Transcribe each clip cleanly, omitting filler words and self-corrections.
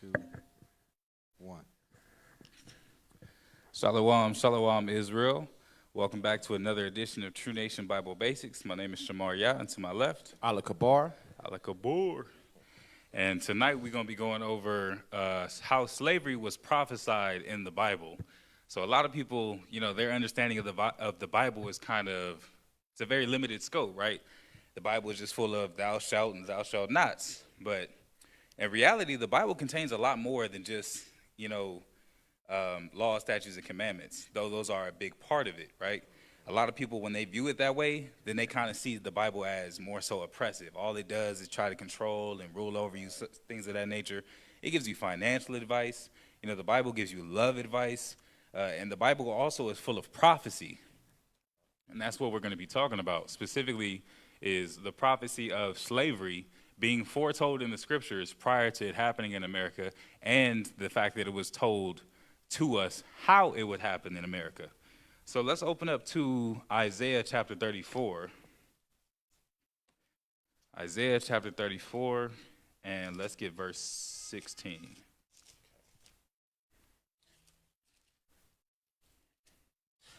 2, 1. Shalom, shalom, Israel. Welcome back to another edition of True Nation Bible Basics. My name is Shamar Yah, and to my left, Allah Kabar. Allah Kabur. And tonight we're going to be going over how slavery was prophesied in the Bible. So a lot of people, their understanding of the Bible is it's a very limited scope, right? The Bible is just full of thou shalt and thou shalt nots. But in reality, the Bible contains a lot more than just, laws, statutes, and commandments, though those are a big part of it, right? A lot of people, when they view it that way, then they kind of see the Bible as more so oppressive. All it does is try to control and rule over you, things of that nature. It gives you financial advice. The Bible gives you love advice. And the Bible also is full of prophecy. And that's what we're going to be talking about. Specifically is the prophecy of slavery being foretold in the scriptures prior to it happening in America, and the fact that it was told to us how it would happen in America. So let's open up to Isaiah chapter 34. Isaiah chapter 34, and let's get verse 16.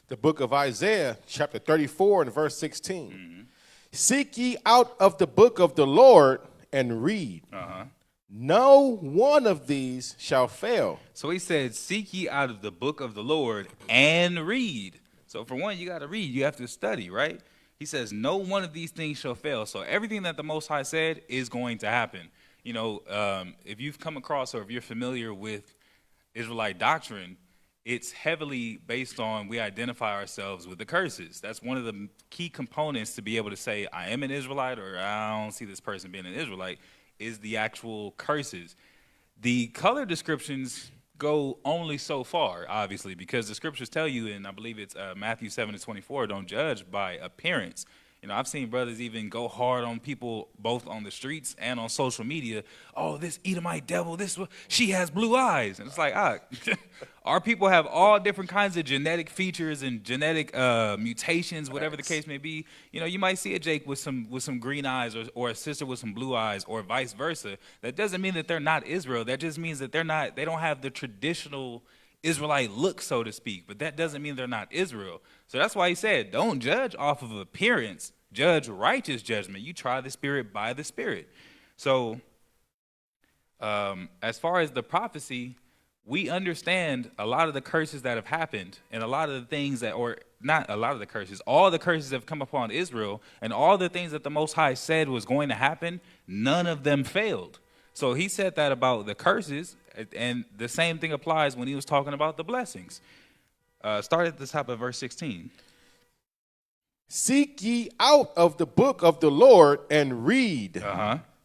The book of Isaiah, chapter 34 and verse 16. Mm-hmm. Seek ye out of the book of the Lord and read. No one of these shall fail. So he said, seek ye out of the book of the Lord and read. So for one, you got to read. You have to study, right? He says, no one of these things shall fail. So everything that the Most High said is going to happen. If you've come across or if you're familiar with Israelite doctrine, it's heavily based on we identify ourselves with the curses. That's one of the key components to be able to say, I am an Israelite, or I don't see this person being an Israelite, is the actual curses. The color descriptions go only so far, obviously, because the scriptures tell you, and I believe it's Matthew 7:24, don't judge by appearance. I've seen brothers even go hard on people both on the streets and on social media. Oh, this Edomite devil, she has blue eyes. And it's like, our people have all different kinds of genetic features and genetic mutations, whatever the case may be. You might see a Jake with some green eyes or a sister with some blue eyes or vice versa. That doesn't mean that they're not Israel. That just means that they don't have the traditional Israelite look, so to speak, but that doesn't mean they're not Israel. So that's why he said, don't judge off of appearance, judge righteous judgment. You try the spirit by the spirit. So as far as the prophecy, we understand a lot of the curses that have happened and a lot of the things that, or not a lot of the curses, all the curses have come upon Israel, and all the things that the Most High said was going to happen, none of them failed. So he said that about the curses, and the same thing applies when he was talking about the blessings. Start at the top of verse 16. Seek ye out of the book of the Lord and read.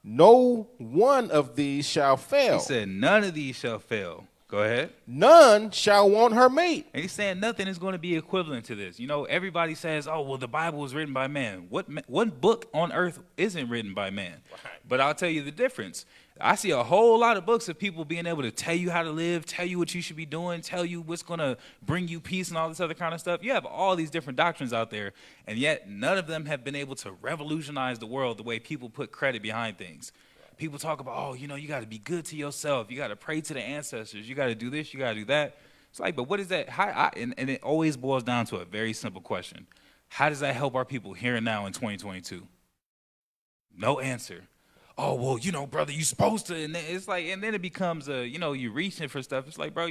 No one of these shall fail. He said, none of these shall fail. Go ahead. None shall want her mate. And he's saying nothing is going to be equivalent to this. Everybody says, oh, well, the Bible was written by man. What book on earth isn't written by man? Right. But I'll tell you the difference. I see a whole lot of books of people being able to tell you how to live, tell you what you should be doing, tell you what's going to bring you peace and all this other kind of stuff. You have all these different doctrines out there, and yet none of them have been able to revolutionize the world the way people put credit behind things. People talk about, you got to be good to yourself. You got to pray to the ancestors. You got to do this. You got to do that. It's like, but what is that? And it always boils down to a very simple question. How does that help our people here and now in 2022? No answer. Oh, well, brother, you're supposed to. And it's like, and then it becomes you're reaching for stuff. It's like, bro,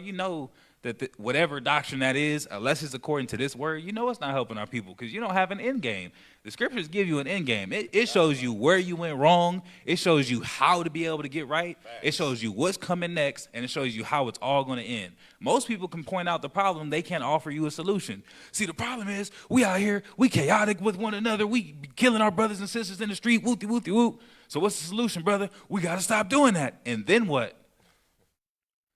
that whatever doctrine that is, unless it's according to this word, it's not helping our people because you don't have an end game. The scriptures give you an end game. It shows you where you went wrong. It shows you how to be able to get right. It shows you what's coming next, and it shows you how it's all going to end. Most people can point out the problem. They can't offer you a solution. See, the problem is we out here, we chaotic with one another. We killing our brothers and sisters in the street, whoop, whoop, whoop. So what's the solution, brother? We got to stop doing that. And then what?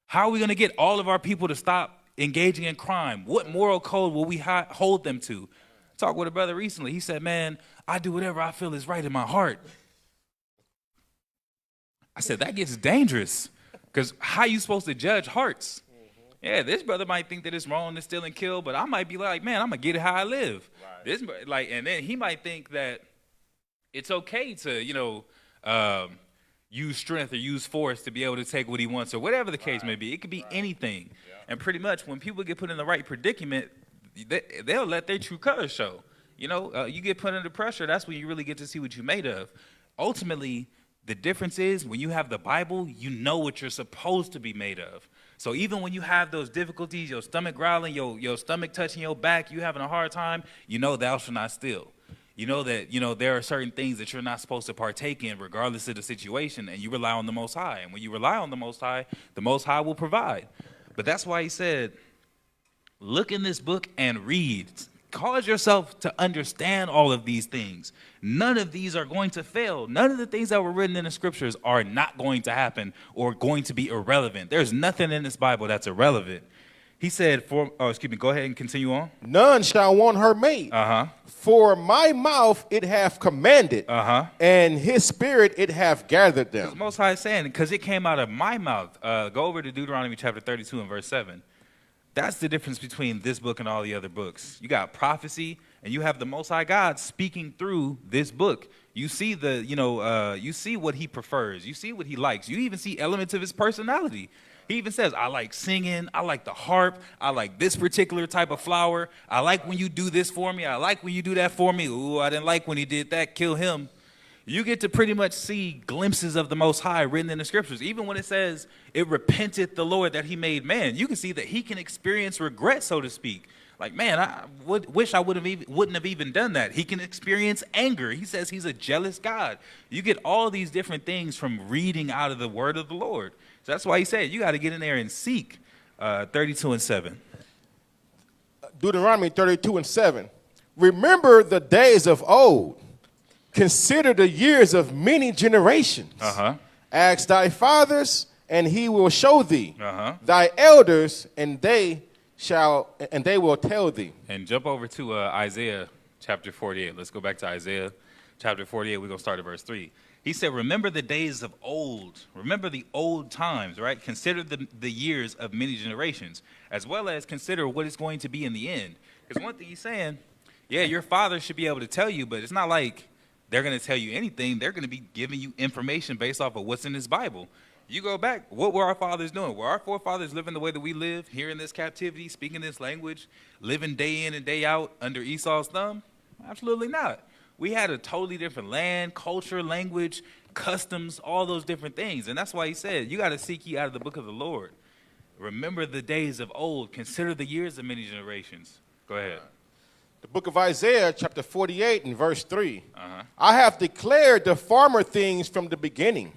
How are we going to get all of our people to stop engaging in crime? What moral code will we hold them to? Talked with a brother recently. He said, man, I do whatever I feel is right in my heart. I said, that gets dangerous because how are you supposed to judge hearts? Yeah, this brother might think that it's wrong to steal and kill, but I might be like, man, I'm going to get it how I live. Right. And then he might think that it's okay to, use strength or use force to be able to take what he wants or whatever the case may be. It could be anything. Yeah. And pretty much when people get put in the right predicament, they'll let their true colors show. You know, you get put under pressure, that's when you really get to see what you're made of. Ultimately, the difference is when you have the Bible, you know what you're supposed to be made of. So even when you have those difficulties, your stomach growling, your stomach touching your back, you having a hard time, you know thou shalt not steal. You know that, there are certain things that you're not supposed to partake in regardless of the situation, and you rely on the Most High. And when you rely on the Most High will provide. But that's why he said, look in this book and read. Cause yourself to understand all of these things. None of these are going to fail. None of the things that were written in the scriptures are not going to happen or going to be irrelevant. There's nothing in this Bible that's irrelevant. He said, go ahead and continue on. None shall want her mate. For my mouth it hath commanded, and his spirit it hath gathered them. The Most High is saying, because it came out of my mouth. Go over to Deuteronomy chapter 32 and verse 7. That's the difference between this book and all the other books. You got prophecy, and you have the Most High God speaking through this book. You see you see what he prefers. You see what he likes. You even see elements of his personality. He even says, I like singing. I like the harp. I like this particular type of flower. I like when you do this for me. I like when you do that for me. Ooh, I didn't like when he did that. Kill him. You get to pretty much see glimpses of the Most High written in the scriptures. Even when it says, it repenteth the Lord that he made man, you can see that he can experience regret, so to speak. Like, man, I wish I wouldn't have even done that. He can experience anger. He says he's a jealous God. You get all these different things from reading out of the word of the Lord. So that's why he said you got to get in there and seek 32 and 7. Deuteronomy 32 and 7. Remember the days of old. Consider the years of many generations. Ask thy fathers, and he will show thee. Thy elders, and they will tell thee. And jump over to Isaiah chapter 48. Let's go back to Isaiah chapter 48. We're going to start at verse 3. He said, remember the days of old. Remember the old times, right? Consider the years of many generations, as well as consider what it's going to be in the end. Because one thing he's saying, yeah, your father should be able to tell you, but it's not like they're going to tell you anything. They're going to be giving you information based off of what's in this Bible. You go back, what were our fathers doing? Were our forefathers living the way that we live, here in this captivity, speaking this language, living day in and day out under Esau's thumb? Absolutely not. We had a totally different land, culture, language, customs, all those different things. And that's why he said, you got to seek ye out of the book of the Lord. Remember the days of old. Consider the years of many generations. Go ahead. The book of Isaiah, chapter 48 and verse 3. I have declared the former things from the beginning.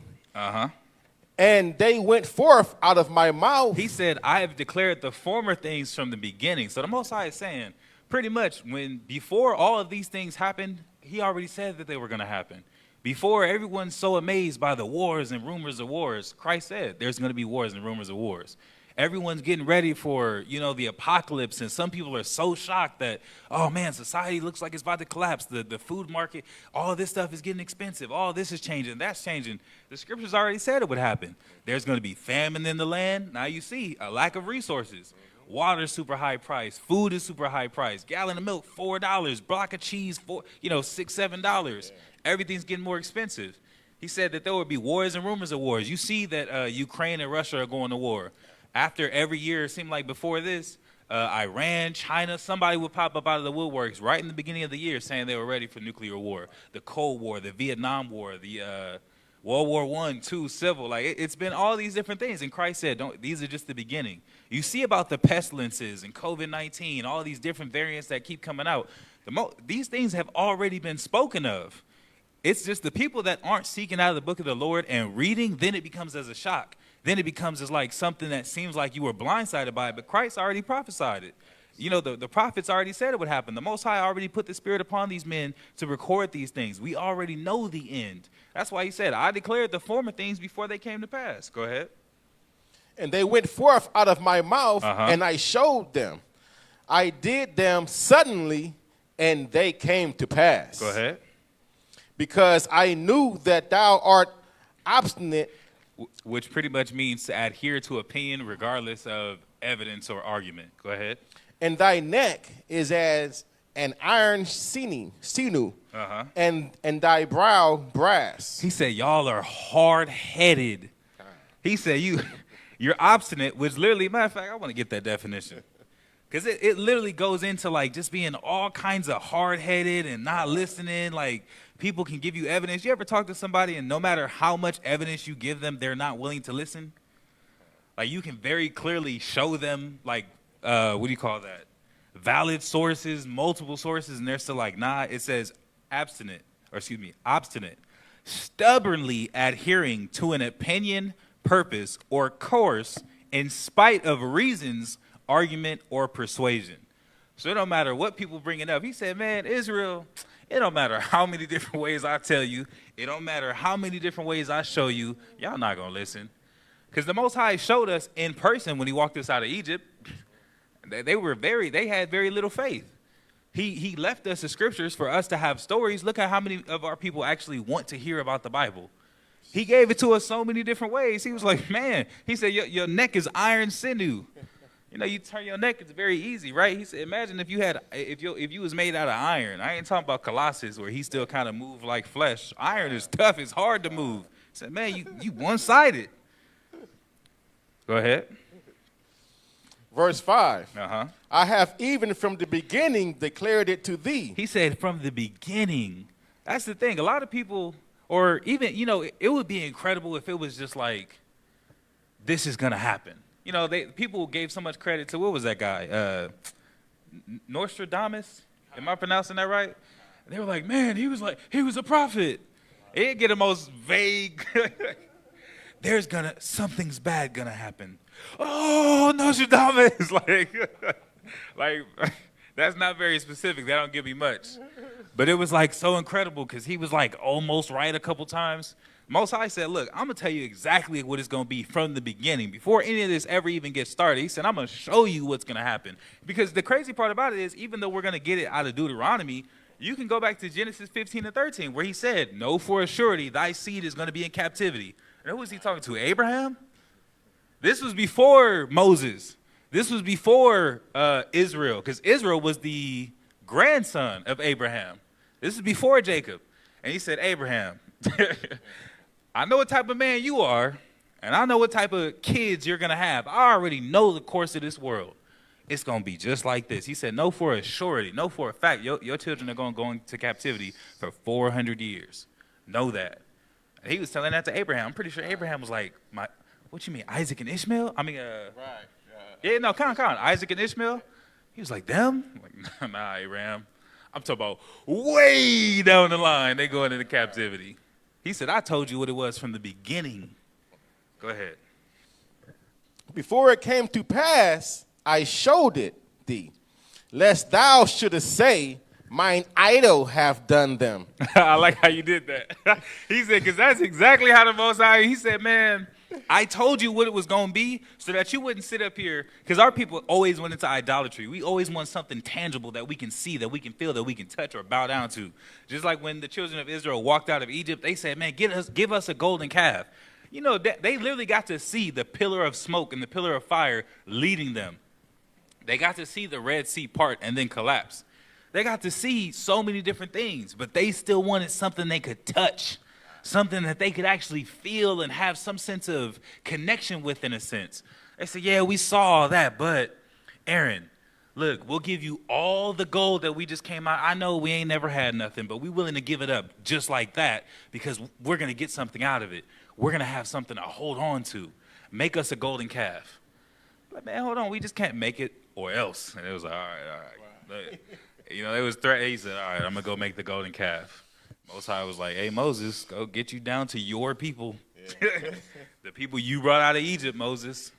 And they went forth out of my mouth. He said, I have declared the former things from the beginning. So the Most High is saying, pretty much, before all of these things happened, he already said that they were going to happen. Before everyone's so amazed by the wars and rumors of wars, Christ said there's going to be wars and rumors of wars. Everyone's getting ready for, the apocalypse, and some people are so shocked that, oh man, society looks like it's about to collapse. The food market, all of this stuff is getting expensive. All this is changing, that's changing. The scriptures already said it would happen. There's going to be famine in the land. Now you see a lack of resources. Water's super high price. Food is super high price. Gallon of milk, $4. Block of cheese, $6, $7. Everything's getting more expensive. He said that there would be wars and rumors of wars. You see that Ukraine and Russia are going to war. After every year, it seemed like before this, Iran, China, somebody would pop up out of the woodworks right in the beginning of the year saying they were ready for nuclear war. The Cold War, the Vietnam War, the World War I, II, civil. Like it's been all these different things. And Christ said, these are just the beginning. You see about the pestilences and COVID-19, all these different variants that keep coming out. These things have already been spoken of. It's just the people that aren't seeking out of the book of the Lord and reading, then it becomes as a shock. Then it becomes as like something that seems like you were blindsided by it, but Christ already prophesied it. The prophets already said it would happen. The Most High already put the Spirit upon these men to record these things. We already know the end. That's why he said, I declared the former things before they came to pass. Go ahead. And they went forth out of my mouth, and I showed them. I did them suddenly, and they came to pass. Go ahead. Because I knew that thou art obstinate. Which pretty much means to adhere to opinion regardless of evidence or argument. Go ahead. And thy neck is as and iron sinew, and thy brow brass. He said, y'all are hard-headed. He said, you're obstinate, which literally, matter of fact, I want to get that definition. Because it literally goes into, like, just being all kinds of hard-headed and not listening. Like, people can give you evidence. You ever talk to somebody and no matter how much evidence you give them, they're not willing to listen? Like, you can very clearly show them, like, what do you call that? Valid sources, multiple sources, and they're still like, nah. It says obstinate, stubbornly adhering to an opinion, purpose, or course in spite of reasons, argument, or persuasion. So it don't matter what people bring it up. He said, man, Israel, it don't matter how many different ways I tell you. It don't matter how many different ways I show you. Y'all not going to listen. Because the Most High showed us in person when he walked us out of Egypt. They had very little faith. He left us the scriptures for us to have stories. Look at how many of our people actually want to hear about the Bible. He gave it to us so many different ways. He was like, man, he said, your neck is iron sinew. You know, you turn your neck, it's very easy, right? He said, imagine if you was made out of iron. I ain't talking about Colossus where he still kind of moved like flesh. Iron is tough. It's hard to move. He said, man, you one-sided. Go ahead. Verse 5. I have even from the beginning declared it to thee. He said from the beginning. That's the thing. A lot of people, or even, you know, it would be incredible if it was just like, this is going to happen. You know, people gave so much credit to, what was that guy? Nostradamus? Am I pronouncing that right? And they were like, man, he was a prophet. It didn't get the most vague. Something's bad gonna happen. Oh, Nostradamus! like that's not very specific. That don't give me much. But it was like so incredible because he was like almost right a couple times. Most High said, look, I'm gonna tell you exactly what it's gonna be from the beginning. Before any of this ever even gets started, he said, I'm gonna show you what's gonna happen. Because the crazy part about it is, even though we're gonna get it out of Deuteronomy, you can go back to Genesis 15 and 13, where he said, know for a surety thy seed is gonna be in captivity. And who was he talking to? Abraham? This was before Moses. This was before Israel, because Israel was the grandson of Abraham. This is before Jacob. And he said, Abraham, I know what type of man you are, and I know what type of kids you're going to have. I already know the course of this world. It's going to be just like this. He said, know for a surety, know for a fact, your children are going to go into captivity for 400 years. Know that. He was telling that to Abraham. I'm pretty sure Abraham was like, what you mean, Isaac and Ishmael? I mean, yeah, no, come on. Isaac and Ishmael? He was like, them? I'm like, nah, Abraham. I'm talking about way down the line, they going into captivity. He said, I told you what it was from the beginning. Go ahead. Before it came to pass, I showed it thee, lest thou shouldest say, mine idol have done them. I like how you did that. He said, because that's exactly how the Most High, he said, man, I told you what it was going to be so that you wouldn't sit up here. Because our people always went into idolatry. We always want something tangible that we can see, that we can feel, that we can touch or bow down to. Just like when the children of Israel walked out of Egypt, they said, man, give us a golden calf. You know, they literally got to see the pillar of smoke and the pillar of fire leading them. They got to see the Red Sea part and then collapse. They got to see so many different things, but they still wanted something they could touch, something that they could actually feel and have some sense of connection with, in a sense. They said, yeah, we saw all that, but Aaron, look, we'll give you all the gold that we just came out. I know we ain't never had nothing, but we're willing to give it up just like that because we're going to get something out of it. We're going to have something to hold on to. Make us a golden calf. Like, man, hold on, we just can't make it or else. And it was like, all right. But, you know, it was threatening. He said, all right, I'm going to go make the golden calf. Most High was like, hey, Moses, go get you down to your people. Yeah. The people you brought out of Egypt, Moses.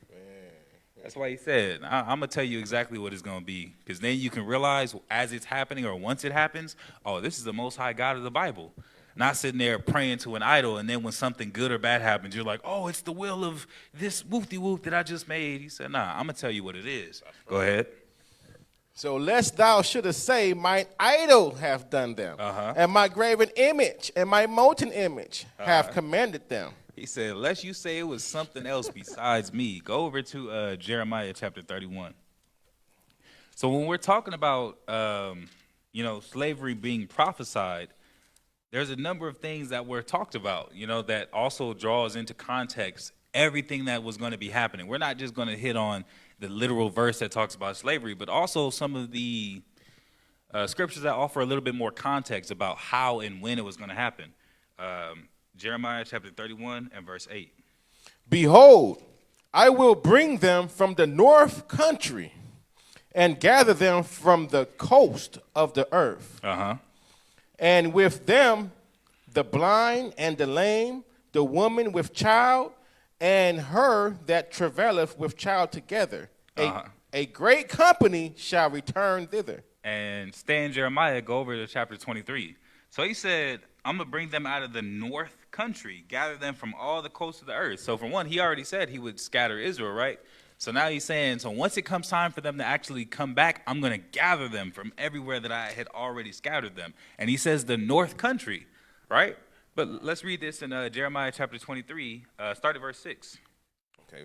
That's why he said, I'm going to tell you exactly what it's going to be. Because then you can realize as it's happening or once it happens, oh, this is the Most High God of the Bible. Not sitting there praying to an idol, and then when something good or bad happens, you're like, oh, it's the will of this whoop-de-whoop that I just made. He said, nah, I'm going to tell you what it is. Go ahead. So lest thou shouldest say, mine idol have done them, and my graven image and my molten image have commanded them. He said, lest you say it was something else besides me. Go over to Jeremiah chapter 31. So when we're talking about, slavery being prophesied, there's a number of things that were talked about, that also draws into context everything that was going to be happening. We're not just going to hit on the literal verse that talks about slavery, but also some of the scriptures that offer a little bit more context about how and when it was going to happen. Jeremiah chapter 31 and verse 8. Behold, I will bring them from the north country and gather them from the coast of the earth. And with them the blind and the lame, the woman with child, and her that travaileth with child together. A great company shall return thither. And stay in Jeremiah, go over to chapter 23. So he said, I'm going to bring them out of the north country, gather them from all the coasts of the earth. So for one, he already said he would scatter Israel, right? So now he's saying, so once it comes time for them to actually come back, I'm going to gather them from everywhere that I had already scattered them. And he says the north country, right? But let's read this in Jeremiah chapter 23, start at verse 6. Okay,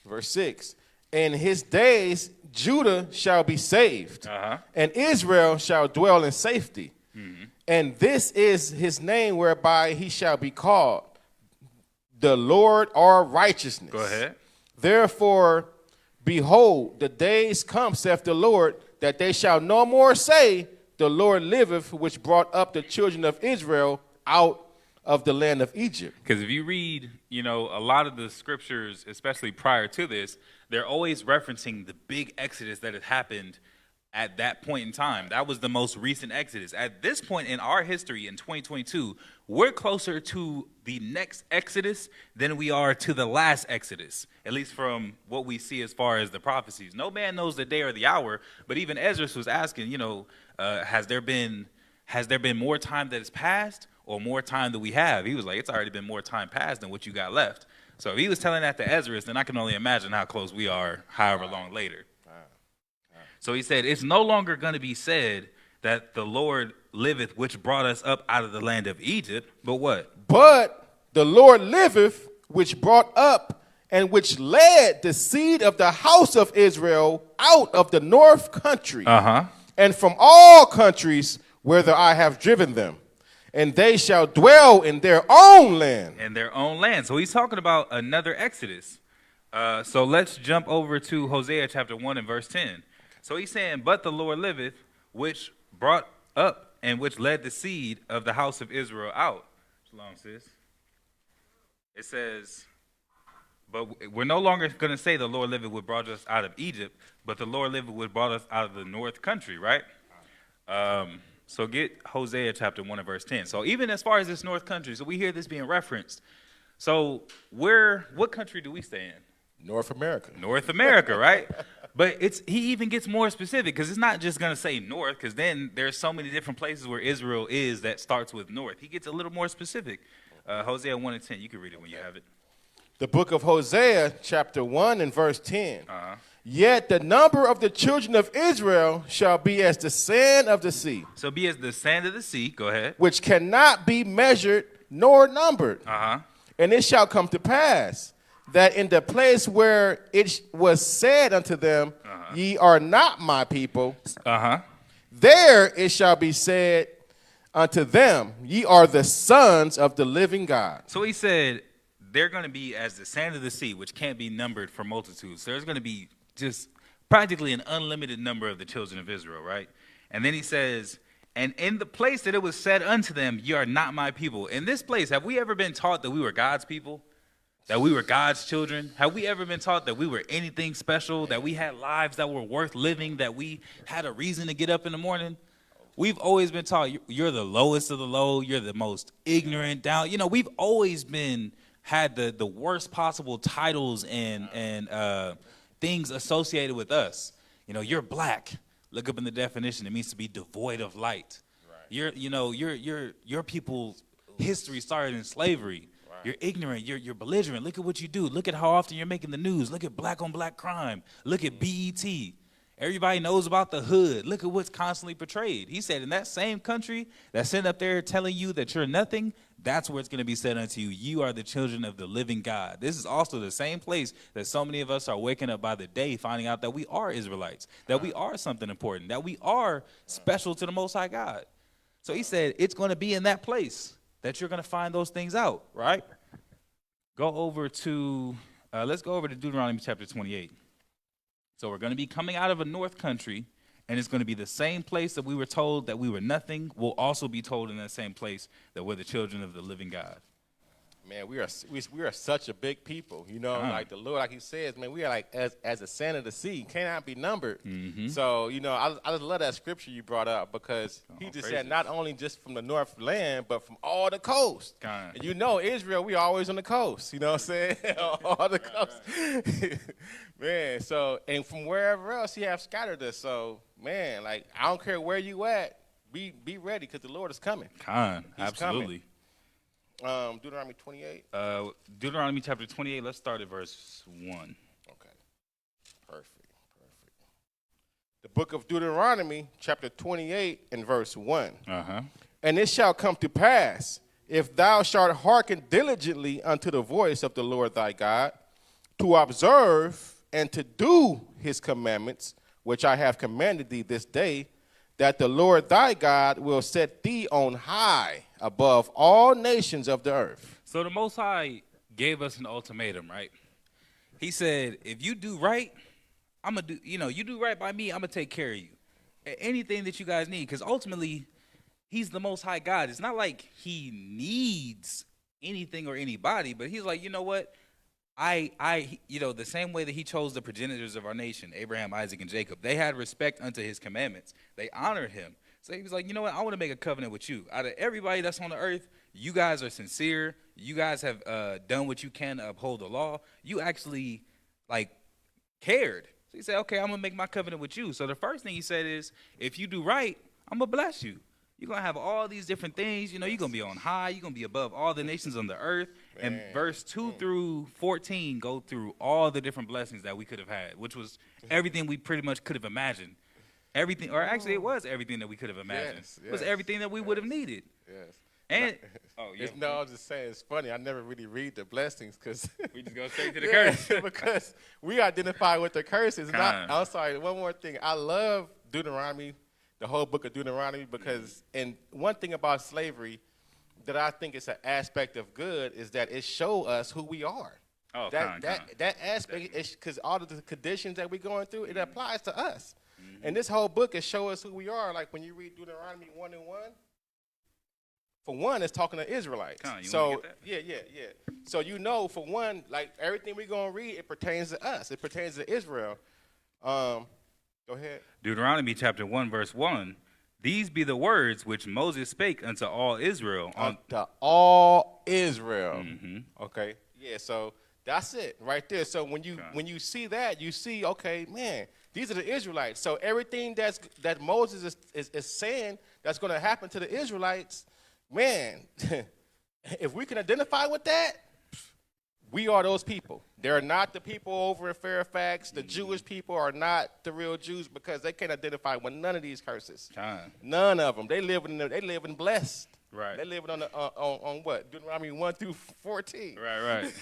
verse 6. In his days Judah shall be saved, and Israel shall dwell in safety. And this is his name whereby he shall be called, the Lord our righteousness. Go ahead. Therefore, behold, the days come, saith the Lord, that they shall no more say, the Lord liveth, which brought up the children of Israel out of the land of Egypt. Because if you read, a lot of the scriptures, especially prior to this, they're always referencing the big exodus that had happened at that point in time. That was the most recent exodus. At this point in our history in 2022, we're closer to the next exodus than we are to the last exodus, at least from what we see as far as the prophecies. No man knows the day or the hour, but even Ezra was asking, has there been more time that has passed or more time that we have? He was like, it's already been more time passed than what you got left. So if he was telling that to Ezra, then I can only imagine how close we are however long later. So he said, it's no longer going to be said that the Lord liveth, which brought us up out of the land of Egypt, but what? But the Lord liveth, which brought up and which led the seed of the house of Israel out of the north country, and from all countries whither I have driven them. And they shall dwell in their own land. In their own land. So he's talking about another exodus. So let's jump over to Hosea chapter 1 and verse 10. So he's saying, but the Lord liveth, which brought up and which led the seed of the house of Israel out. Shalom, sis. It says, but we're no longer going to say the Lord liveth, which brought us out of Egypt, but the Lord liveth, which brought us out of the north country, right? So get Hosea chapter 1 and verse 10. So even as far as this north country, so we hear this being referenced. So what country do we stay in? North America. North America, right? But he even gets more specific because it's not just going to say north, because then there's so many different places where Israel is that starts with north. He gets a little more specific. Hosea 1 and 10. You can read it when you have it. The book of Hosea, chapter 1 and verse 10. Yet the number of the children of Israel shall be as the sand of the sea. So be as the sand of the sea. Go ahead. Which cannot be measured nor numbered. And it shall come to pass that in the place where it was said unto them, ye are not my people, there it shall be said unto them, ye are the sons of the living God. So he said, they're going to be as the sand of the sea, which can't be numbered for multitudes. So there's going to be just practically an unlimited number of the children of Israel, right? And then he says, and in the place that it was said unto them, ye are not my people. In this place, have we ever been taught that we were God's people? That we were God's children? Have we ever been taught that we were anything special, that we had lives that were worth living, that we had a reason to get up in the morning? We've always been taught you're the lowest of the low, you're the most ignorant, down. We've always had the worst possible titles and things associated with us. You're black. Look up in the definition. It means to be devoid of light. Right. Your people's history started in slavery. You're ignorant. You're belligerent. Look at what you do. Look at how often you're making the news. Look at black on black crime. Look at BET. Everybody knows about the hood. Look at what's constantly portrayed. He said, in that same country that's sitting up there telling you that you're nothing, that's where it's going to be said unto you, you are the children of the living God. This is also the same place that so many of us are waking up by the day, finding out that we are Israelites, that we are something important, that we are special to the Most High God. So he said, it's going to be in that place that you're going to find those things out, right? Go over to, let's go over to Deuteronomy chapter 28. So we're going to be coming out of a north country, and it's going to be the same place that we were told that we were nothing. We'll also be told in that same place that we're the children of the living God. Man, we are such a big people, you know, like the Lord, like he says, man, we are like as the sand of the sea, cannot be numbered. So, you know, I just love that scripture you brought up because he just said not only just from the north land, but from all the coast. And you know, Israel, we always on the coast, you know what I'm saying? All the coast. Man, so, and from wherever else he have scattered us. So, man, like, I don't care where you at, be ready because the Lord is coming. Absolutely. Coming. Deuteronomy 28. Deuteronomy chapter 28. Let's start at verse 1. Okay. Perfect. The book of Deuteronomy, chapter 28, and verse 1. And it shall come to pass, if thou shalt hearken diligently unto the voice of the Lord thy God, to observe and to do his commandments, which I have commanded thee this day, that the Lord thy God will set thee on high above all nations of the earth. So the Most High gave us an ultimatum, right? He said, if you do right, I'm going to do, you know, you do right by me, I'm going to take care of you. Anything that you guys need, because ultimately, he's the Most High God. It's not like he needs anything or anybody, but he's like, you know what? You know, the same way that he chose the progenitors of our nation, Abraham, Isaac, and Jacob, they had respect unto his commandments. They honored him. So he was like, you know what? I want to make a covenant with you. Out of everybody that's on the earth, you guys are sincere. You guys have done what you can to uphold the law. You actually, like, cared. So he said, okay, I'm going to make my covenant with you. So the first thing he said is, if you do right, I'm going to bless you. You're going to have all these different things. You know, you're going to be on high. You're going to be above all the nations on the earth. Man. And verse 2 through 14 go through all the different blessings that we could have had, which was everything we pretty much could have imagined. Everything, or actually it was everything that we could have imagined. It was everything that we would have needed. And, no, I was just saying, it's funny. I never really read the blessings because we just go straight to the curse. Because we identify with the curses. I'm sorry, one more thing. I love Deuteronomy, the whole book of Deuteronomy, because, and one thing about slavery that I think is an aspect of good is that it shows us who we are. That aspect is because all of the conditions that we're going through, it applies to us. And this whole book is show us who we are. Like when you read Deuteronomy 1 and 1, for one, it's talking to Israelites. So yeah. So you know, for one, like everything we're gonna read, it pertains to us. It pertains to Israel. Go ahead. Deuteronomy chapter 1, verse 1. These be the words which Moses spake unto all Israel. Unto all Israel. Okay. Yeah. So that's it right there. So when you see that, you see, okay, man, these are the Israelites. So everything that Moses is saying that's going to happen to the Israelites, man, if we can identify with that, we are those people. They're not the people over in Fairfax. The Jewish people are not the real Jews because they can't identify with none of these curses. None of them. They live in blessed. Right. They live on what? Deuteronomy 1 through 14. Right.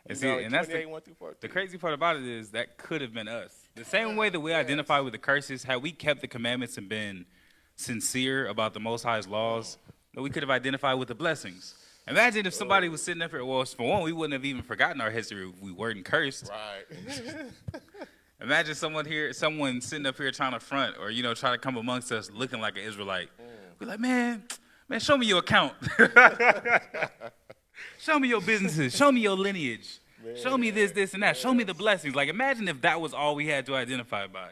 And see, and that's the crazy part about it is that could have been us. The same way that we identify with the curses, had we kept the commandments and been sincere about the Most High's laws, that we could have identified with the blessings. Imagine if somebody was sitting up here. Well, for one, we wouldn't have even forgotten our history if we weren't cursed. Right. Imagine someone sitting up here trying to front or, you know, try to come amongst us looking like an Israelite. We're like, man, show me your account. Show me your businesses. Show me your lineage. Man. Show me this, and that. Show me the blessings. Like, imagine if that was all we had to identify by.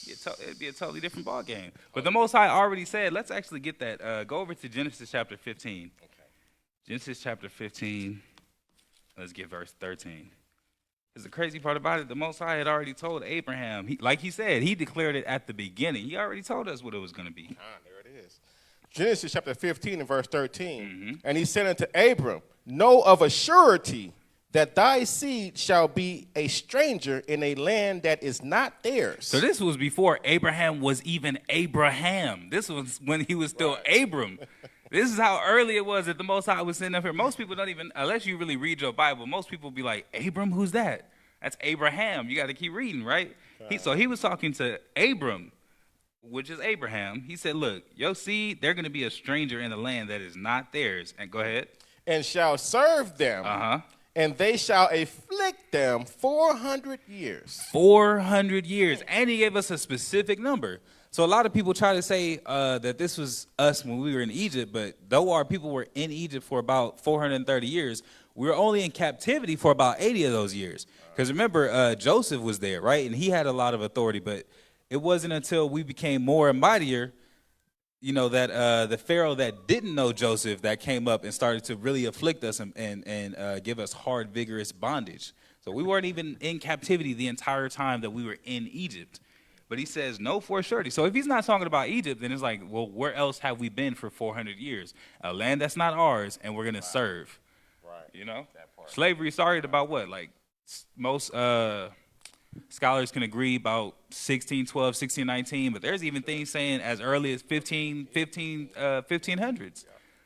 It'd be a totally different ball game. But the Most High already said, let's actually get that. Go over to Genesis chapter 15. Okay. Genesis chapter 15. Let's get verse 13. Because the crazy part about it, the Most High had already told Abraham. Like he said, he declared it at the beginning. He already told us what it was going to be. There it is. Genesis chapter 15 and verse 13. And he said unto Abram, know of a surety that thy seed shall be a stranger in a land that is not theirs. So this was before Abraham was even Abraham. This was when he was still Abram. This is how early it was that the Most High was sitting up here. Most people don't even, unless you really read your Bible, most people be like, Abram, who's that? That's Abraham. You got to keep reading, right? So he was talking to Abram, which is Abraham. He said, look, your seed, they're going to be a stranger in a land that is not theirs. And go ahead. And shall serve them, and they shall afflict them 400 years. 400 years. And he gave us a specific number. So a lot of people try to say that this was us when we were in Egypt, but though our people were in Egypt for about 430 years, we were only in captivity for about 80 of those years. Because remember, Joseph was there, right? And he had a lot of authority, but it wasn't until we became more and mightier, you know, that the Pharaoh that didn't know Joseph that came up and started to really afflict us and give us hard, vigorous bondage. So we weren't even in captivity the entire time that we were in Egypt. But he says, no, for surety. So if he's not talking about Egypt, then it's like, well, where else have we been for 400 years? A land that's not ours, and we're going to serve. Right. You know? Slavery started about what? Like most scholars can agree about 1612, 1619, but there's even things saying as early as 1500s.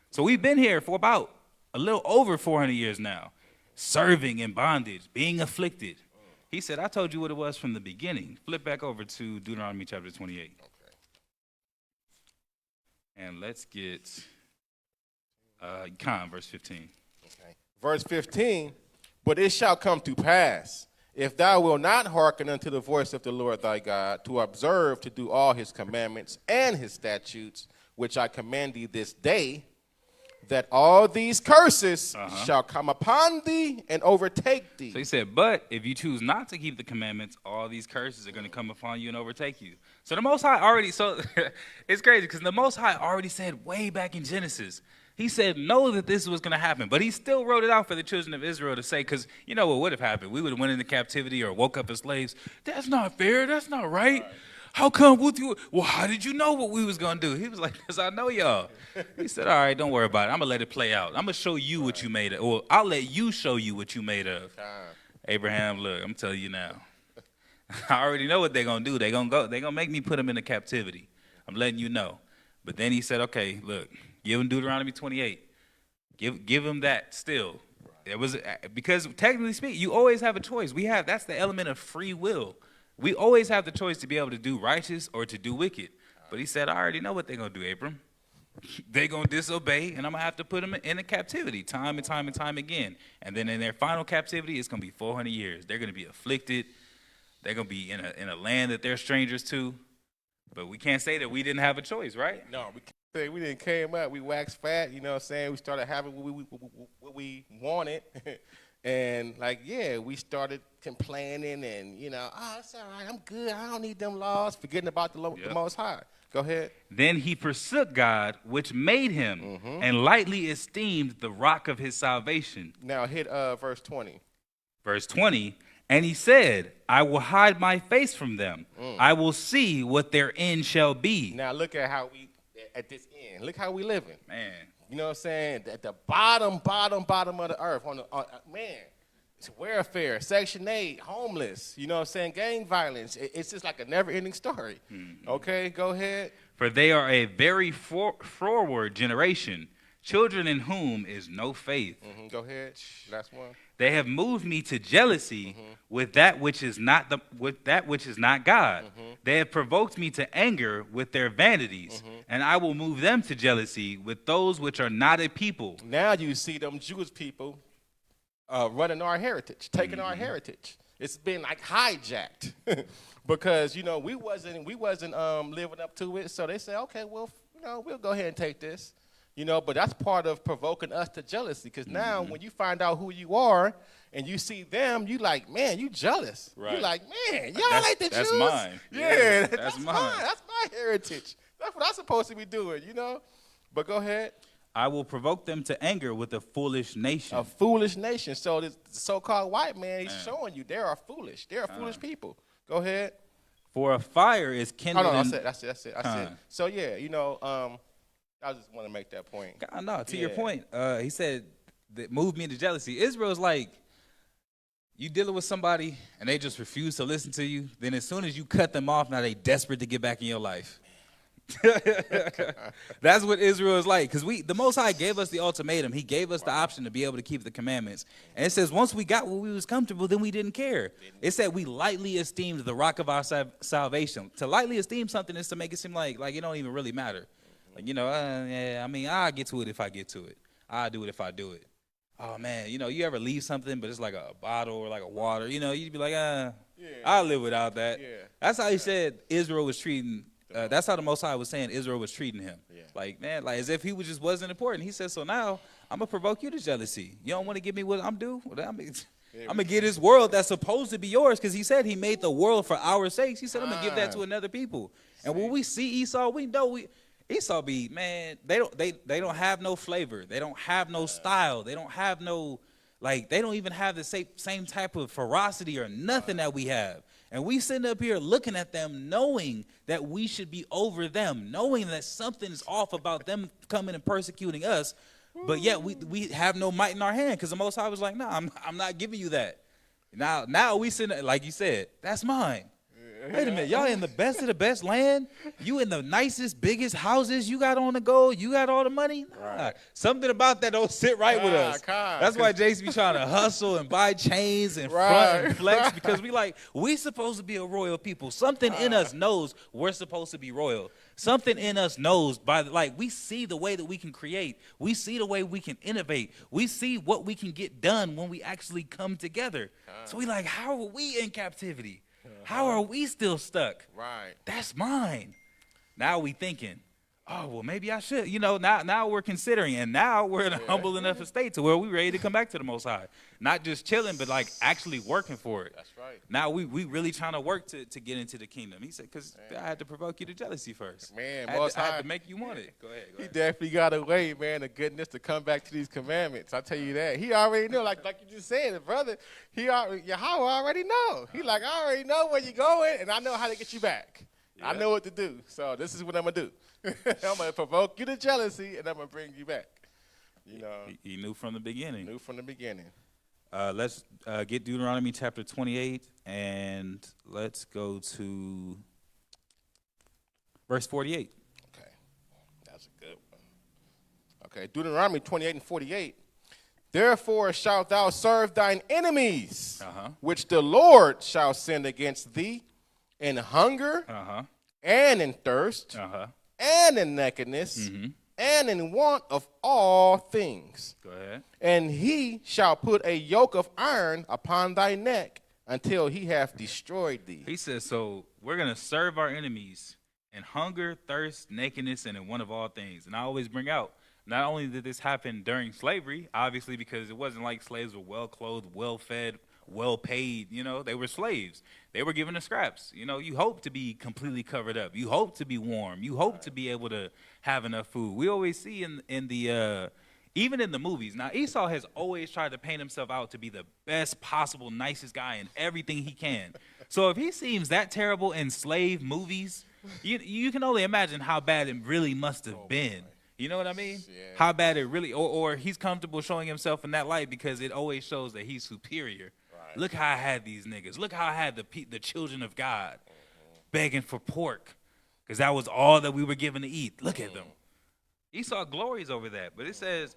So we've been here for about a little over 400 years now, serving in bondage, being afflicted. He said, I told you what it was from the beginning. Flip back over to Deuteronomy chapter 28. Okay. And let's get verse 15. Okay. Verse 15, but it shall come to pass, if thou wilt not hearken unto the voice of the Lord thy God, to observe to do all his commandments and his statutes, which I command thee this day, that all these curses shall come upon thee and overtake thee. So he said, but if you choose not to keep the commandments, all these curses are going to come upon you and overtake you. So the Most High already, so it's crazy because the Most High already said way back in Genesis, he said, know that this was going to happen. But he still wrote it out for the children of Israel to say, because you know what would have happened? We would have went into captivity or woke up as slaves. That's not fair. That's not right. How come with you? Well, how did you know what we was going to do? He was like, because I know y'all. He said, all right, don't worry about it. I'm going to let it play out. I'm going to show you what you made of. Or I'll let you show you what you made of. Abraham, look, I'm telling you now. I already know what they're going to do. They're going to make me put them into captivity. I'm letting you know. But then he said, okay, look, give him Deuteronomy 28. Give him that still. It was because technically speaking, you always have a choice. That's the element of free will. We always have the choice to be able to do righteous or to do wicked. But he said, I already know what they're going to do, Abram. They're going to disobey, and I'm going to have to put them in a captivity time and time and time again. And then in their final captivity, it's going to be 400 years. They're going to be afflicted. They're going to be in a land that they're strangers to. But we can't say that we didn't have a choice, right? No, we can't say we didn't came up. We waxed fat, you know what I'm saying? We started having what we wanted. And, like, yeah, we started complaining and, you know, oh, it's all right, I'm good. I don't need them laws, forgetting about the Most High. Go ahead. Then he forsook God, which made him, and lightly esteemed the rock of his salvation. Now hit verse 20. Verse 20, and he said, I will hide my face from them. I will see what their end shall be. Now look at how we, at this end, look how we living. Man. You know what I'm saying? At the bottom of the earth. Man, it's welfare, Section 8, homeless. You know what I'm saying? Gang violence. It's just like a never-ending story. Okay, go ahead. For they are a very forward generation, children in whom is no faith. Go ahead. Last one. They have moved me to jealousy with that which is not God. They have provoked me to anger with their vanities, and I will move them to jealousy with those which are not a people. Now you see them Jewish people running our heritage, taking our heritage. It's been like hijacked because you know we wasn't living up to it. So they say, okay, well, you know, we'll go ahead and take this. You know, but that's part of provoking us to jealousy because now when you find out who you are and you see them, you like, man, you jealous. Right. You like, man, y'all like the Jews. That's mine. Yeah, that's mine. That's my heritage. That's what I'm supposed to be doing, you know. But go ahead. I will provoke them to anger with a foolish nation. A foolish nation. So this so-called white man, he's showing you they are foolish. They are foolish people. Go ahead. For a fire is kindled. Hold on, that's it. So, yeah, you know, I just want to make that point. No, to your point, he said that moved me into jealousy. Israel's like, You dealing with somebody and they just refuse to listen to you, then as soon as you cut them off, now they desperate to get back in your life. That's what Israel is like, because the Most High gave us the ultimatum. He gave us the option to be able to keep the commandments. And it says once we got what we was comfortable, then we didn't care. It said we lightly esteemed the rock of our salvation. To lightly esteem something is to make it seem like it don't even really matter. Like, yeah, I mean, I'll get to it if I get to it. I'll do it if I do it. Oh, man, you ever leave something, but it's like a bottle or like a water, you'd be like, I'll live without that. Yeah. That's how he said Israel was treating, that's how the Most High was saying Israel was treating him. Yeah. Like, man, like as if he just wasn't important. He said, so now I'm going to provoke you to jealousy. You don't want to give me what I'm due? Well, I'm going to give this world that's supposed to be yours, because he said he made the world for our sakes. He said, I'm going to give that to another people. And when we see Esau, we know Esau be, man, they don't have no flavor. They don't have no style. They don't have no, they don't even have the same type of ferocity or nothing that we have. And we sitting up here looking at them, knowing that we should be over them, knowing that something's off about them coming and persecuting us. But yet we have no might in our hand, because the Most High was like, no, I'm not giving you that. Now we sitting, like you said, that's mine. Wait a minute, y'all in the best of the best land? You in the nicest, biggest houses? You got on the go? You got all the money? Nah. Right. Something about that don't sit right with us. That's why Jason be trying to hustle and buy chains and front and flex, because we supposed to be a royal people. Something in us knows we're supposed to be royal. Something in us knows we see the way that we can create. We see the way we can innovate. We see what we can get done when we actually come together. So we like, how are we in captivity? How are we still stuck? Right. That's mine. Now we thinking, oh, well, maybe I should. Now we're considering, and now we're in a humble enough state to where we're ready to come back to the Most High. Not just chilling, but actually working for it. That's right. Now we really trying to work to get into the kingdom. He said, because I had to provoke you to jealousy first. Man, I had to make you want it. Go ahead. He definitely got a way, man, the goodness to come back to these commandments. I tell you that. He already knew, like you just said, brother. Yahweh already know. He I already know where you're going, and I know how to get you back. Yeah. I know what to do. So this is what I'm going to do. I'm going to provoke you to jealousy, and I'm going to bring you back. He knew from the beginning. Let's get Deuteronomy chapter 28, and let's go to verse 48. Okay. That's a good one. Okay, Deuteronomy 28 and 48. Therefore shalt thou serve thine enemies, which the Lord shall send against thee, in hunger, and in thirst, and in nakedness, and in want of all things. Go ahead. And he shall put a yoke of iron upon thy neck until he hath destroyed thee. He says, so we're going to serve our enemies in hunger, thirst, nakedness, and in want of all things. And I always bring out, not only did this happen during slavery, obviously, because it wasn't like slaves were well-clothed, well-fed, well-paid, they were slaves. They were given the scraps. You hope to be completely covered up. You hope to be warm. You hope to be able to have enough food. We always see in the even in the movies. Now, Esau has always tried to paint himself out to be the best possible, nicest guy in everything he can. So if he seems that terrible in slave movies, you can only imagine how bad it really must have been. You know what I mean? Yeah. How bad it really, or he's comfortable showing himself in that light because it always shows that he's superior. Right. Look how I had these niggas. Look how I had the children of God begging for pork because that was all that we were given to eat. Look at them. Esau glories over that, but it says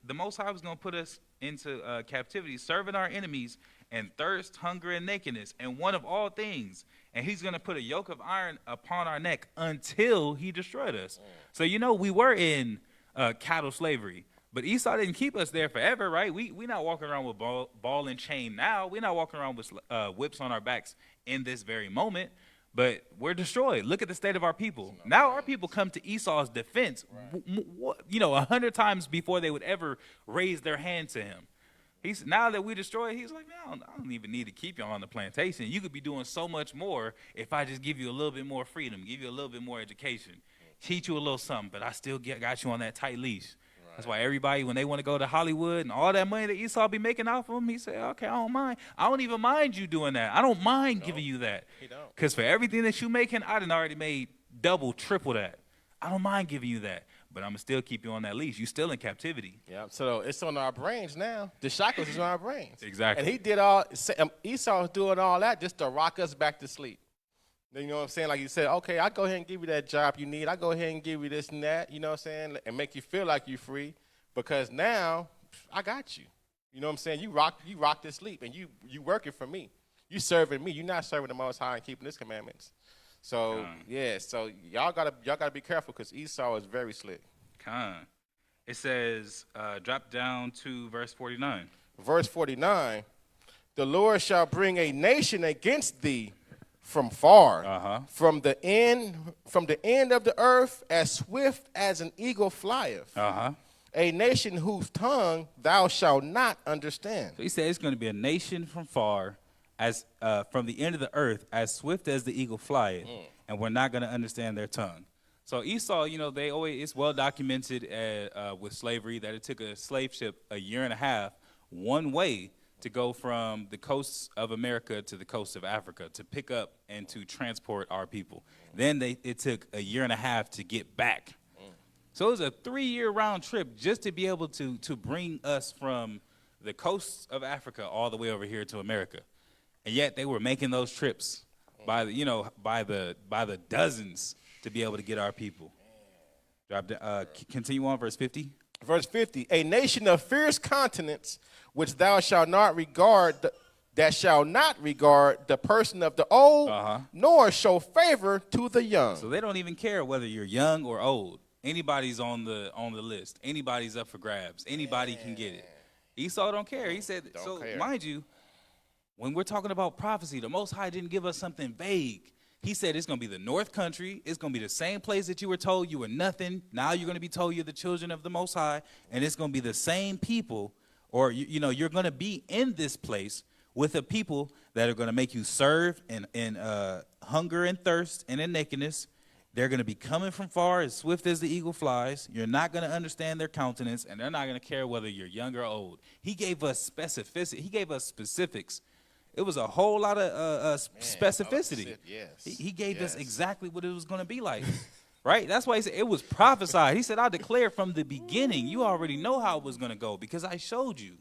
the Most High was going to put us into captivity, serving our enemies and thirst, hunger, and nakedness, and one of all things. And he's going to put a yoke of iron upon our neck until he destroyed us. So, we were in cattle slavery, but Esau didn't keep us there forever, right? We not walking around with ball and chain now. We're not walking around with whips on our backs in this very moment, but we're destroyed. Look at the state of our people. Now our people come to Esau's defense, 100 times before they would ever raise their hand to him. Now that we destroyed, he's like, man, I don't even need to keep you on the plantation. You could be doing so much more if I just give you a little bit more freedom, give you a little bit more education, teach you a little something, but I still got you on that tight leash. Right. That's why everybody, when they want to go to Hollywood and all that money that Esau be making off of him, he said, okay, I don't mind. I don't even mind you doing that. I don't mind giving you that. Because for everything that you making, I done already made double, triple that. I don't mind giving you that. but I'm going to still keep you on that leash. You still in captivity. Yeah, so it's on our brains now. The shackles is on our brains. Exactly. And he did Esau was doing all that just to rock us back to sleep. You know what I'm saying? Like you said, okay, I go ahead and give you that job you need. I go ahead and give you this and that, you know what I'm saying, and make you feel like you're free because now I got you. You know what I'm saying? You rock to sleep, and you working for me. You serving me. You're not serving the Most High and keeping His commandments. So so y'all gotta be careful because Esau is very slick. It says, drop down to verse 49. Verse 49, the Lord shall bring a nation against thee from far, from the end of the earth, as swift as an eagle flieth. A nation whose tongue thou shalt not understand. So he said it's going to be a nation from far, as from the end of the earth, as swift as the eagle flieth, and we're not going to understand their tongue. So Esau, it's well documented with slavery that it took a slave ship a year and a half one way to go from the coasts of America to the coast of Africa to pick up and to transport our people. Then it took a year and a half to get back. So it was a 3-year round trip just to be able to bring us from the coasts of Africa all the way over here to America. And yet they were making those trips by the dozens to be able to get our people. Continue on, verse 50. Verse 50, a nation of fierce countenance, which thou shalt not regard, that shall not regard the person of the old, nor show favor to the young. So they don't even care whether you're young or old. Anybody's on the list. Anybody's up for grabs. Anybody can get it. Esau don't care. He said, mind you, when we're talking about prophecy, the Most High didn't give us something vague. He said it's going to be the North Country. It's going to be the same place that you were told you were nothing. Now you're going to be told you're the children of the Most High, and it's going to be the same people, or you're going to be in this place with a people that are going to make you serve in hunger and thirst and in nakedness. They're going to be coming from far as swift as the eagle flies. You're not going to understand their countenance, and they're not going to care whether you're young or old. He gave us specificity. He gave us specifics. It was a whole lot of specificity. He gave us exactly what it was going to be like, right? That's why he said it was prophesied. He said, I declared from the beginning. You already know how it was going to go because I showed you.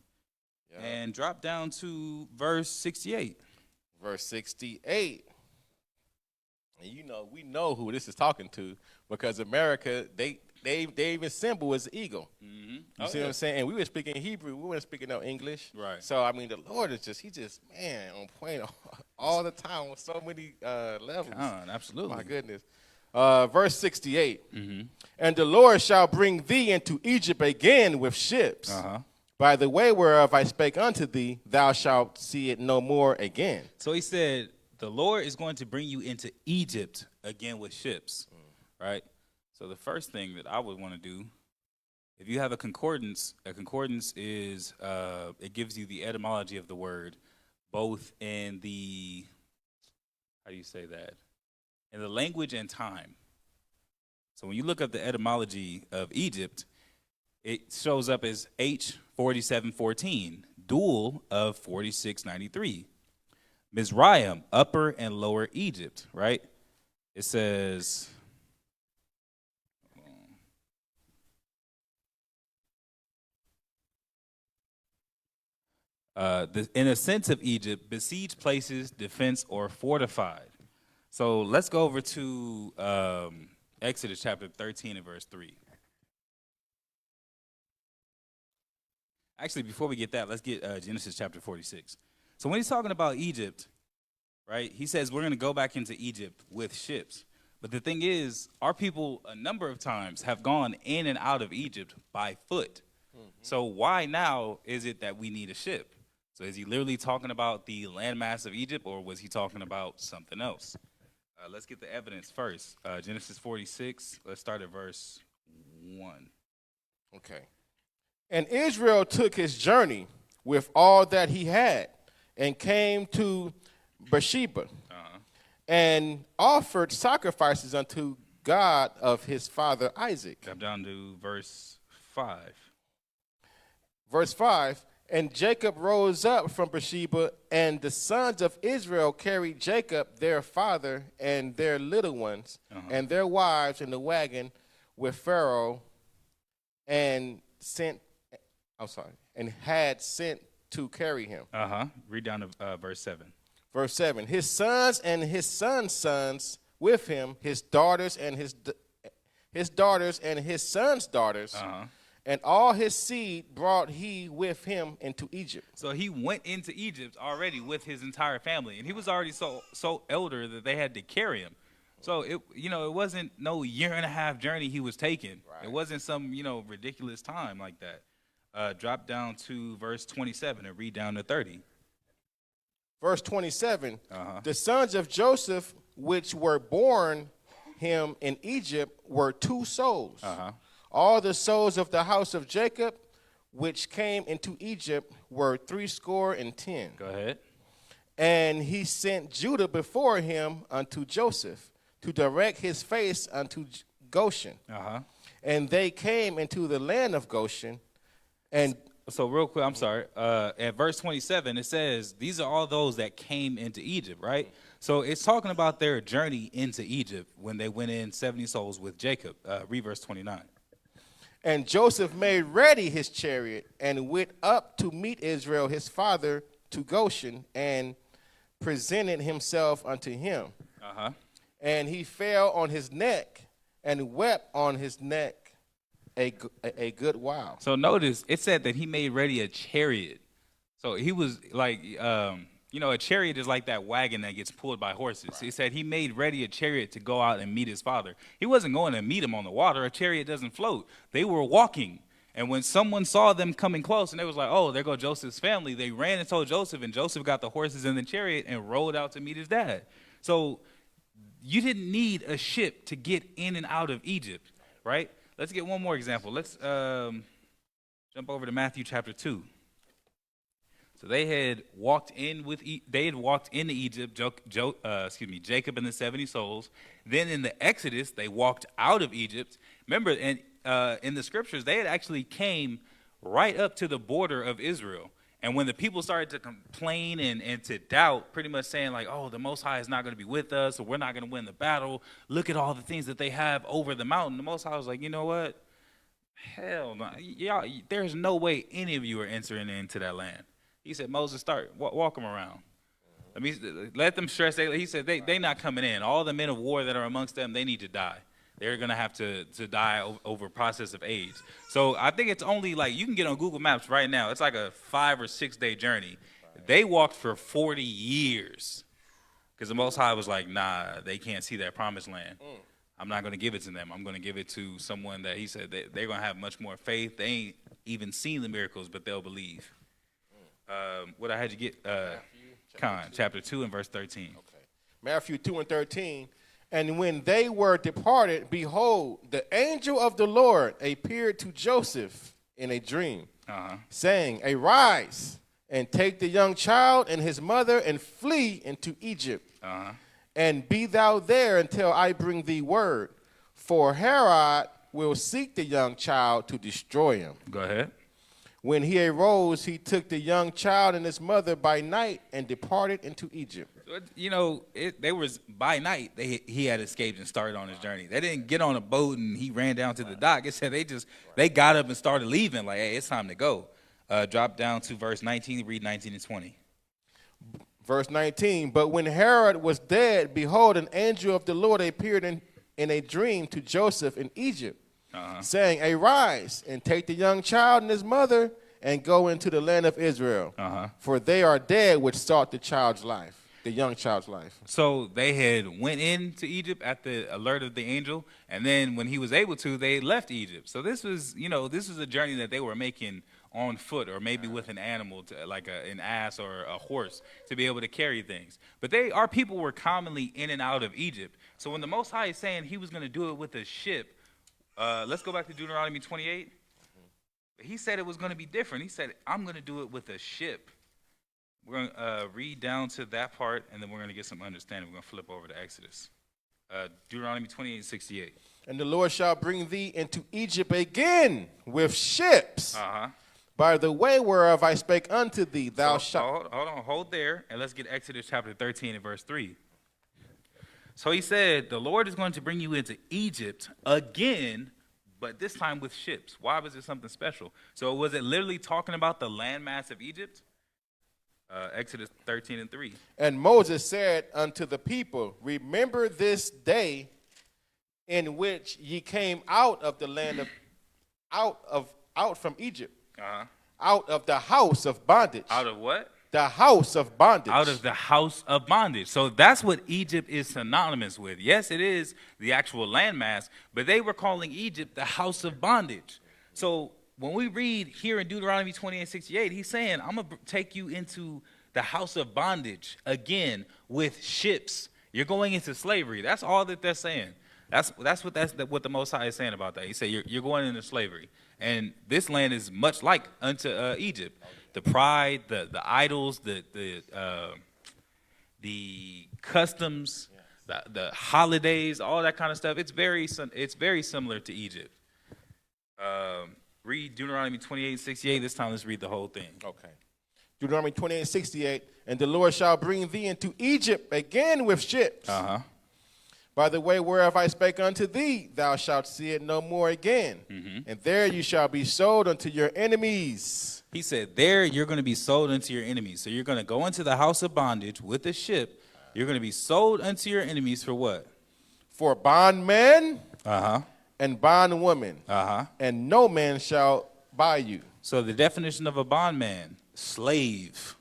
Yeah. And drop down to verse 68. Verse 68. And we know who this is talking to because America, they even symbol is the eagle. You see what I'm saying? And we were speaking Hebrew. We weren't speaking no English. Right. So, the Lord is just on point all the time with so many levels. Absolutely. My goodness. Verse 68. And the Lord shall bring thee into Egypt again with ships. By the way whereof I spake unto thee, thou shalt see it no more again. So he said, the Lord is going to bring you into Egypt again with ships, right? So the first thing that I would want to do, if you have a concordance is, it gives you the etymology of the word, both in the, how do you say that? In the language and time. So when you look up the etymology of Egypt, it shows up as H4714, dual of 4693. Mizraim, upper and lower Egypt, right? It says, in a sense of Egypt, besieged places, defense, or fortified. So let's go over to Exodus chapter 13 and verse 3. Actually, before we get that, let's get Genesis chapter 46. So when he's talking about Egypt, right, he says we're going to go back into Egypt with ships. But the thing is, our people a number of times have gone in and out of Egypt by foot. So why now is it that we need a ship? So is he literally talking about the landmass of Egypt, or was he talking about something else? Let's get the evidence first. Genesis 46, let's start at verse 1. Okay. And Israel took his journey with all that he had and came to Beersheba and offered sacrifices unto God of his father Isaac. Come down to verse 5. Verse 5, and Jacob rose up from Beersheba, and the sons of Israel carried Jacob, their father, and their little ones, and their wives in the wagon with Pharaoh and sent, and had sent to carry him. Read down to verse 7. Verse 7, his sons and his sons' sons with him, his daughters and his daughters and his sons' daughters, and all his seed brought he with him into Egypt. So he went into Egypt already with his entire family, and he was already so elder that they had to carry him. So it wasn't no 1.5 year journey he was taking. Right. It wasn't some ridiculous time like that. Drop down to verse 27 and read down to 30. Verse 27, the sons of Joseph which were born him in Egypt were 2 souls. All the souls of the house of Jacob which came into Egypt were 70. Go ahead. And he sent Judah before him unto Joseph to direct his face unto Goshen. And they came into the land of Goshen. And so real quick, I'm sorry. At verse 27, it says, these are all those that came into Egypt, right? So it's talking about their journey into Egypt when they went in 70 souls with Jacob. Read verse 29. And Joseph made ready his chariot and went up to meet Israel his father to Goshen and presented himself unto him. And he fell on his neck and wept on his neck a good while. So notice it said that he made ready a chariot. So he was like, a chariot is like that wagon that gets pulled by horses. Right. He said he made ready a chariot to go out and meet his father. He wasn't going to meet him on the water. A chariot doesn't float. They were walking. And when someone saw them coming close and they was like, oh, there go Joseph's family, they ran and told Joseph, and Joseph got the horses in the chariot and rode out to meet his dad. So you didn't need a ship to get in and out of Egypt, right? Let's get one more example. Let's jump over to Matthew chapter 2. So they had walked in into Egypt, Jacob and the 70 souls. Then in the Exodus, they walked out of Egypt. Remember, and in the scriptures, they had actually came right up to the border of Israel. And when the people started to complain and to doubt, pretty much saying like, oh, the Most High is not going to be with us, or we're not going to win the battle. Look at all the things that they have over the mountain. The Most High was like, you know what? Hell no. Y'all, there's no way any of you are entering into that land. He said, Moses, walk them around. Let them stress. He said, they not coming in. All the men of war that are amongst them, they need to die. They're going to have to die over process of age. So I think it's only like, you can get on Google Maps right now. It's like a 5 or 6 day journey. They walked for 40 years because the Most High was like, nah, they can't see that promised land. I'm not going to give it to them. I'm going to give it to someone that he said they're going to have much more faith. They ain't even seen the miracles, but they'll believe. What I had you get, chapter 2 and verse 13. Okay. Matthew 2 and 13. And when they were departed, behold, the angel of the Lord appeared to Joseph in a dream, saying, arise and take the young child and his mother and flee into Egypt. And be thou there until I bring thee word. For Herod will seek the young child to destroy him. Go ahead. When he arose, he took the young child and his mother by night and departed into Egypt. They was by night. He had escaped and started on his journey. They didn't get on a boat and he ran down to the dock. It said they got up and started leaving. Like, hey, it's time to go. Drop down to verse 19. Read 19 and 20. Verse 19. But when Herod was dead, behold, an angel of the Lord appeared in a dream to Joseph in Egypt, saying, arise and take the young child and his mother and go into the land of Israel. For they are dead which sought the young child's life. So they had went into Egypt at the alert of the angel, and then when he was able to, they left Egypt. So this was a journey that they were making on foot, or maybe with an animal, like an ass or a horse, to be able to carry things. But our people were commonly in and out of Egypt. So when the Most High is saying he was going to do it with a ship, let's go back to Deuteronomy 28. He said it was going to be different. He said, I'm going to do it with a ship. We're going to read down to that part, and then we're going to get some understanding. We're going to flip over to Exodus. Deuteronomy 28:68. And the Lord shall bring thee into Egypt again with ships. By the way whereof I spake unto thee, thou shalt. Hold there, and let's get Exodus chapter 13 and verse 3. So he said, the Lord is going to bring you into Egypt again but this time with ships. Why was it something special? So was it literally talking about the landmass of Egypt? Exodus 13:3. And Moses said unto the people, remember this day in which ye came out of the land of out from Egypt, out of the house of bondage. Out of what? The house of bondage. Out of the house of bondage. So that's what Egypt is synonymous with. Yes, it is the actual landmass, but they were calling Egypt the house of bondage. So when we read here in Deuteronomy 28:68, he's saying, I'm going to take you into the house of bondage again with ships. You're going into slavery. That's all that they're saying. That's what the Most High is saying about that. He said you're going into slavery, and this land is much like unto Egypt. The pride, the idols, the customs, the holidays, all that kind of stuff. It's very similar to Egypt. Read Deuteronomy 28:68. This time, let's read the whole thing. Okay. Deuteronomy 28:68. And the Lord shall bring thee into Egypt again with ships. By the way whereof I spake unto thee, thou shalt see it no more again. And there you shall be sold unto your enemies. He said, there you're going to be sold unto your enemies. So you're going to go into the house of bondage with a ship. You're going to be sold unto your enemies for what? For bondmen and bondwomen. And no man shall buy you. So the definition of a bondman, slave.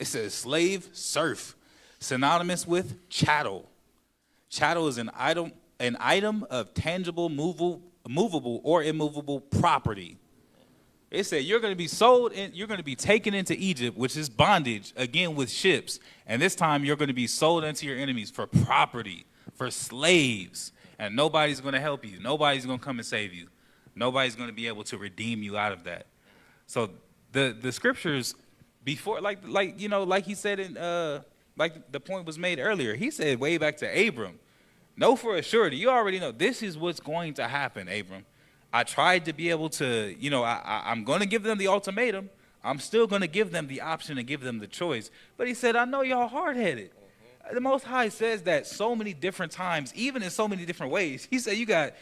It says slave, serf. Synonymous with chattel. Chattel is an item of tangible, movable, or immovable property. It said you're going to be sold, you're going to be taken into Egypt, which is bondage, again with ships. And this time you're going to be sold into your enemies for property, for slaves. And nobody's going to help you. Nobody's going to come and save you. Nobody's going to be able to redeem you out of that. So the scriptures before, like he said in like the point was made earlier, he said way back to Abram, know for a surety, you already know this is what's going to happen, Abram. I tried to be able to, I'm going to give them the ultimatum. I'm still going to give them the option and give them the choice. But he said, I know y'all hard-headed. The Most High says that so many different times, even in so many different ways. He said you got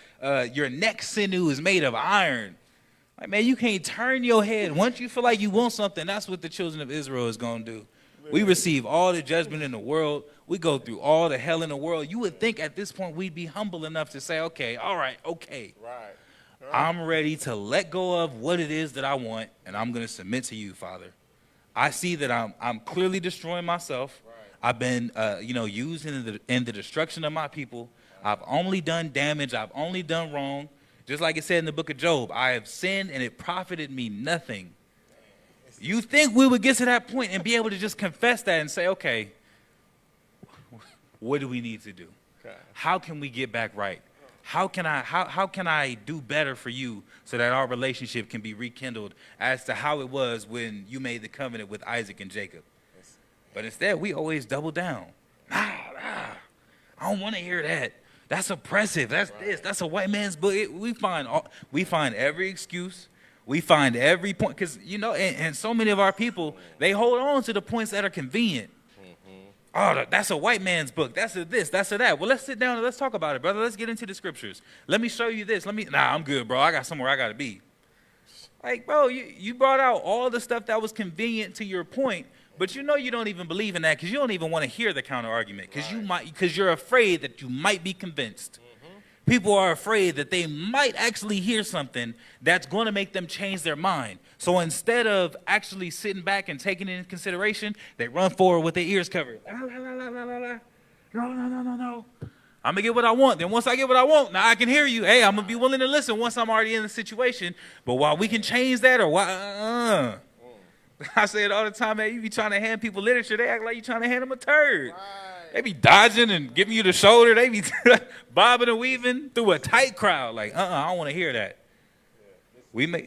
your neck sinew is made of iron. Like, man, you can't turn your head. Once you feel like you want something, that's what the children of Israel is going to do. We receive all the judgment in the world. We go through all the hell in the world. You would think at this point we'd be humble enough to say, okay, all right, okay. Right. I'm ready to let go of what it is that I want, and I'm going to submit to you, Father. I see that I'm clearly destroying myself. Right. I've been, used in the destruction of my people. I've only done damage. I've only done wrong. Just like it said in the book of Job, I have sinned, and it profited me nothing. You think we would get to that point and be able to just confess that and say, okay, what do we need to do? Okay. How can we get back right? How can I do better for you so that our relationship can be rekindled as to how it was when you made the covenant with Isaac and Jacob? But instead, we always double down. I don't want to hear that. That's oppressive. That's right. This. That's a white man's book. We find every excuse. We find every point because, and so many of our people, they hold on to the points that are convenient. Oh, that's a white man's book. That's a this, that's a that. Well, let's sit down and let's talk about it, brother. Let's get into the scriptures. Let me show you this. I'm good, bro. I got somewhere I got to be. Like, bro, you brought out all the stuff that was convenient to your point, but you don't even believe in that because you don't even want to hear the counter argument because you're afraid that you might be convinced. People are afraid that they might actually hear something that's going to make them change their mind. So instead of actually sitting back and taking it into consideration, they run forward with their ears covered. No. I'm going to get what I want. Then once I get what I want, now I can hear you. Hey, I'm going to be willing to listen once I'm already in the situation. But while we can change that I say it all the time, man, you be trying to hand people literature, they act like you trying to hand them a turd. Right. They be dodging and giving you the shoulder. They be bobbing and weaving through a tight crowd. Like, I don't want to hear that. Yeah,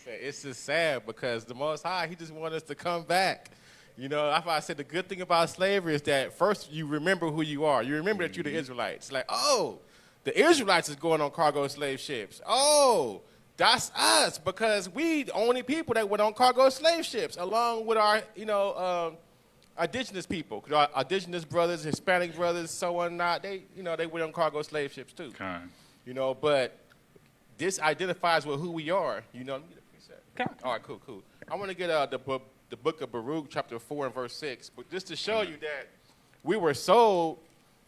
it's just sad because the Most High, He just wants us to come back. That's why I said the good thing about slavery is that first you remember who you are. You remember that you're the Israelites. Like, oh, the Israelites is going on cargo slave ships. Oh, that's us because we the only people that went on cargo slave ships along with our, indigenous people, our indigenous brothers, Hispanic brothers, so on. They went on cargo slave ships too. But this identifies with who we are. You know, let me get a preset. Okay. All right, cool. I want to get the book of Baruch, chapter 4 and verse 6. But just to show you that we were sold,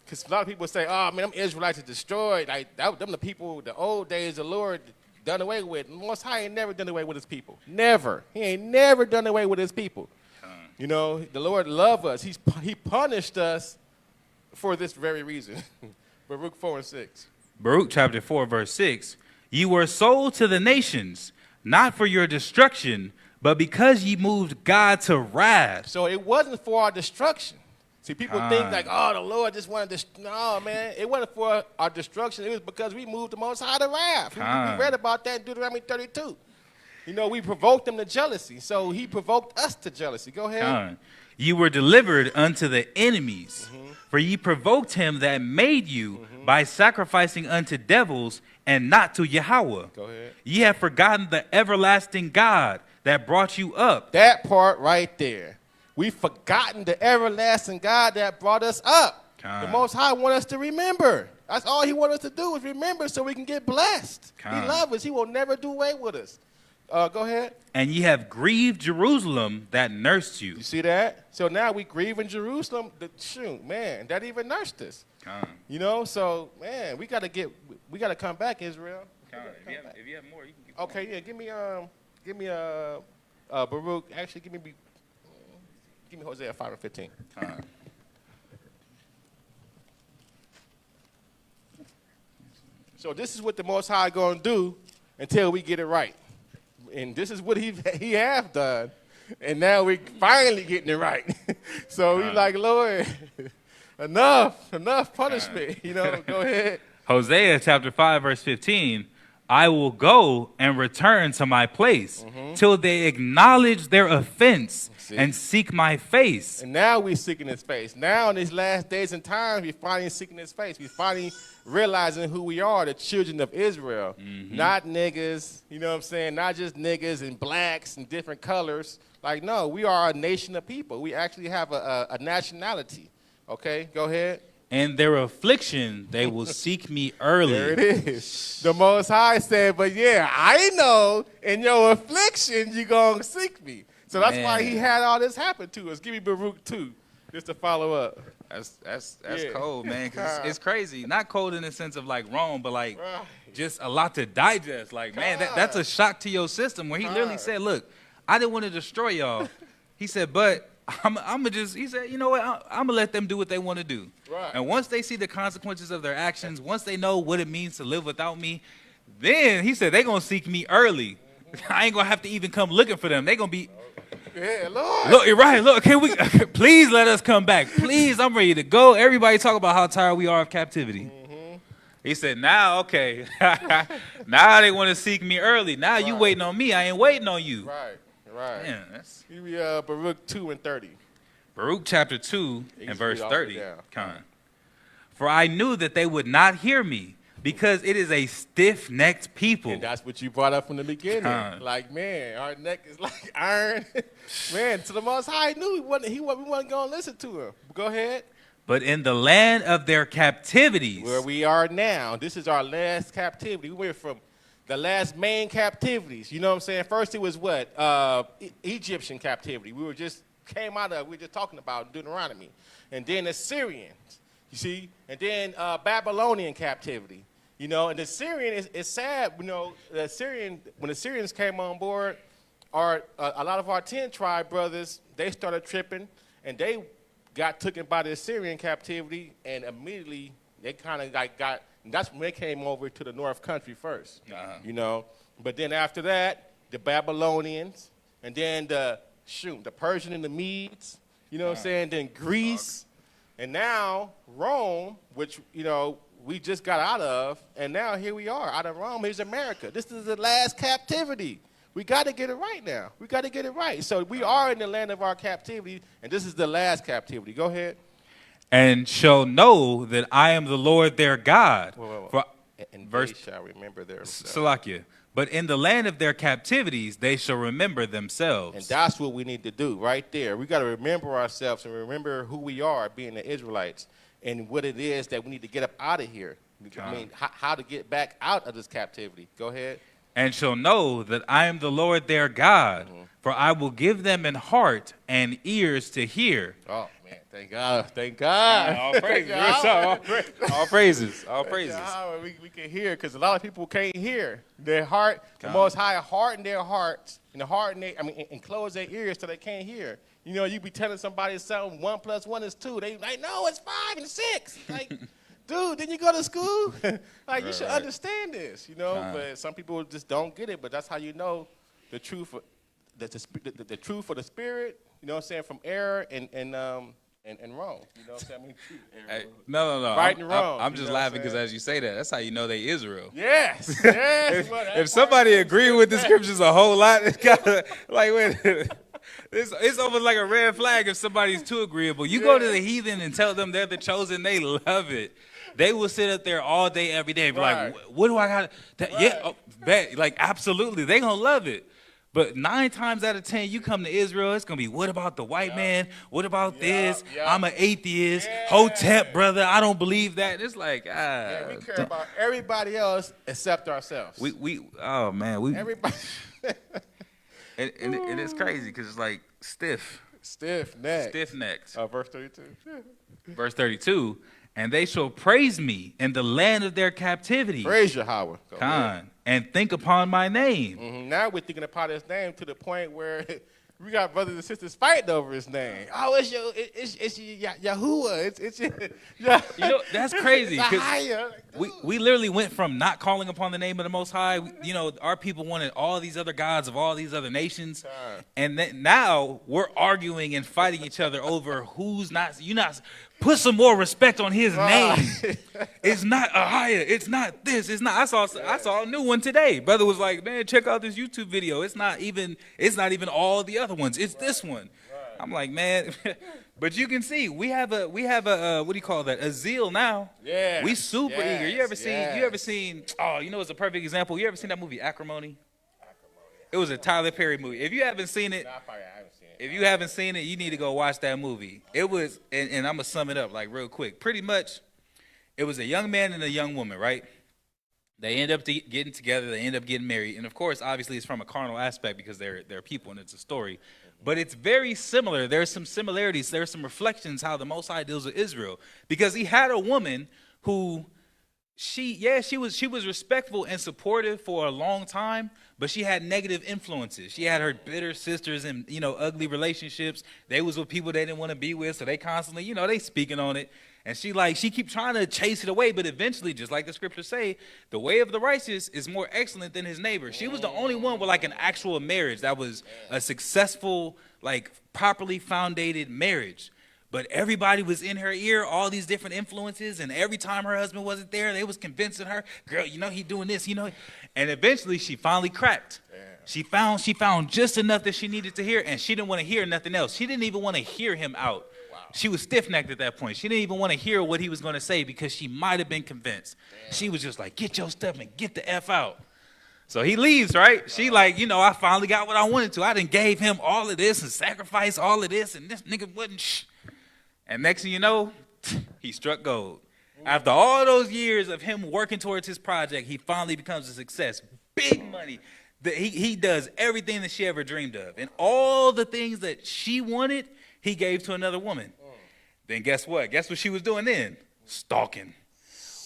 because a lot of people say, oh, man, them Israelites are destroyed. Like, them the people, the old days, the Lord done away with. Most High ain't never done away with his people. Never. He ain't never done away with his people. You know, the Lord loved us. He punished us for this very reason. Baruch 4 and 6. Baruch chapter 4, verse 6. You were sold to the nations, not for your destruction, but because ye moved God to wrath. So it wasn't for our destruction. See, people think like, oh, the Lord just wanted to. No, man, it wasn't for our destruction. It was because we moved the Most High to wrath. We read about that in Deuteronomy 32. You know, we provoked him to jealousy. So he provoked us to jealousy. Go ahead. You were delivered unto the enemies, for ye provoked him that made you by sacrificing unto devils and not to Yahweh. Go ahead. Ye have forgotten the everlasting God that brought you up. That part right there. We've forgotten the everlasting God that brought us up. The Most High wants us to remember. That's all he wants us to do is remember so we can get blessed. He loves us. He will never do away with us. Go ahead. And ye have grieved Jerusalem that nursed you. You see that? So now we grieve in Jerusalem. Shoot, man, that even nursed us. You know, so man, we gotta come back, Israel. If you have more, you can keep okay, going. Yeah, give me Baruch. Actually, give me Hosea 5 and 15. So this is what the Most High gonna do until we get it right. And this is what he have done. And now we finally getting it right. So we like, Lord, enough punishment. You know, go ahead. Hosea chapter 5, verse 15. I will go and return to my place till they acknowledge their offense and seek my face. And now we're seeking his face. Now in these last days and times, we're finally seeking his face. We're finally realizing who we are, the children of Israel. Not niggas, you know what I'm saying? Not just niggas and blacks and different colors. Like, no, we are a nation of people. We actually have a nationality. Okay, go ahead. In their affliction, they will seek me early. There it is. The Most High said, but yeah, I know in your affliction you're going to seek me. So that's why he had all this happen to us. Give me Baruch 2, just to follow up. That's cold, man. 'Cause it's crazy. Not cold in the sense of like Rome, but like just a lot to digest. Like, man, that's a shock to your system where he literally said, look, I didn't want to destroy y'all. He said, but he said, you know what? I'm going to let them do what they want to do. Right. And once they see the consequences of their actions, once they know what it means to live without me, then he said, they're going to seek me early. I ain't going to have to even come looking for them. They're going to be, yeah, Lord. look, you're right. Look, can we, please let us come back. Please, I'm ready to go. Everybody talk about how tired we are of captivity. He said, now, okay. Now they want to seek me early. Now you waiting on me. I ain't waiting on you. Right. Man, that's... Give me Baruch 2 and 30. Baruch chapter 2 and verse 30. Come. For I knew that they would not hear me, because it is a stiff-necked people. And that's what you brought up from the beginning. Like, man, our neck is like iron. Man, so the Most High knew we wasn't going to listen to him. Go ahead. But in the land of their captivities. Where we are now. This is our last captivity. We went from the last main captivities. You know what I'm saying? First it was what? Egyptian captivity. We were just talking about Deuteronomy. And then Assyrians, you see? And then Babylonian captivity. You know, and the Syrian is sad, you know, when the Syrians came on board, a lot of our 10 tribe brothers, they started tripping, and they got taken by the Assyrian captivity, and immediately they kind of got, that's when they came over to the North Country first, you know. But then after that, the Babylonians, and then the Persian and the Medes, you know what I'm saying, then Greece, and now Rome, which, you know, we just got out of, and now here we are, out of Rome, here's America. This is the last captivity. We got to get it right now. We got to get it right. So we are in the land of our captivity, and this is the last captivity. Go ahead. And shall know that I am the Lord their God. For, and they shall remember their Salakia. But in the land of their captivities, they shall remember themselves. And that's what we need to do right there. We got to remember ourselves and remember who we are, being the Israelites, and what it is that we need to get up out of here. I mean, how to get back out of this captivity. Go ahead. And shall know that I am the Lord their God, for I will give them an heart and ears to hear. Oh, man, thank God. Thank God. All praises. All praises. All praises. We can hear, because a lot of people can't hear. Their heart, the Most High harden their hearts, and close their ears so they can't hear. You know, you be telling somebody something, 1 + 1 is 2. They like, no, it's 5 and 6. Like, dude, didn't you go to school? You should understand this, you know. But some people just don't get it. But that's how you know the truth, the truth of the spirit. You know what I'm saying, from error and wrong. You know what I'm saying? Hey, no. Right and wrong. I'm just laughing because as you say that, that's how you know they Israel. Yes. If somebody agree with the scriptures a whole lot, it's kind of like, wait. It's almost like a red flag if somebody's too agreeable. You go to the heathen and tell them they're the chosen, they love it. They will sit up there all day, every day, and be like, what do I got? Yeah, like, absolutely. They're going to love it. But 9 times out of 10, you come to Israel, it's going to be, what about the white man? What about this? I'm an atheist. Hotep, brother. I don't believe that. It's like, we care about everybody else except ourselves. Everybody. And it's crazy because it's like stiff necked. Verse 32. Verse 32. And they shall praise me in the land of their captivity. Praise Yahweh. And think upon my name. Mm-hmm. Now we're thinking upon his name to the point where we got brothers and sisters fighting over his name. Oh, it's Yahuwah. It's your, you know, that's crazy. Because we literally went from not calling upon the name of the Most High. You know, our people wanted all these other gods of all these other nations. And now we're arguing and fighting each other over who's not. You're not. Put some more respect on his name. It's not Ahia. It's not this. It's not. I saw a new one today. Brother was like, man, check out this YouTube video. It's not even all the other ones. It's this one. I'm like, man, but you can see we have a what do you call that? A zeal now. Yeah. We super eager. You ever seen? Oh, you know, it's a perfect example. You ever seen that movie Acrimony? It was a Tyler Perry movie. If you haven't seen it. If you haven't seen it, you need to go watch that movie. It was, and I'm going to sum it up like real quick. Pretty much, it was a young man and a young woman, right? They end up getting together. They end up getting married. And, of course, obviously, it's from a carnal aspect because they're people and it's a story. But it's very similar. There's some similarities. There's some reflections how the Most High deals with Israel. Because he had a woman who she was respectful and supportive for a long time, but she had negative influences. She had her bitter sisters and, you know, ugly relationships. They was with people they didn't want to be with, so they constantly, you know, they speaking on it. And she keep trying to chase it away, but eventually, just like the scriptures say, the way of the righteous is more excellent than his neighbor. She was the only one with like an actual marriage that was a successful, like properly founded marriage. But everybody was in her ear, all these different influences, and every time her husband wasn't there, they was convincing her, girl, you know, he doing this, you know. And eventually she finally cracked. Damn. She found just enough that she needed to hear, and she didn't want to hear nothing else. She didn't even want to hear him out. Wow. She was stiff-necked at that point. She didn't even want to hear what he was going to say because she might have been convinced. Damn. She was just like, get your stuff and get the F out. So he leaves, right? She like, you know, I finally got what I wanted to. I done gave him all of this and sacrificed all of this, and this nigga wouldn't And next thing you know, he struck gold. After all those years of him working towards his project, he finally becomes a success. Big money. He does everything that she ever dreamed of. And all the things that she wanted, he gave to another woman. Then guess what? Guess what she was doing then? Stalking.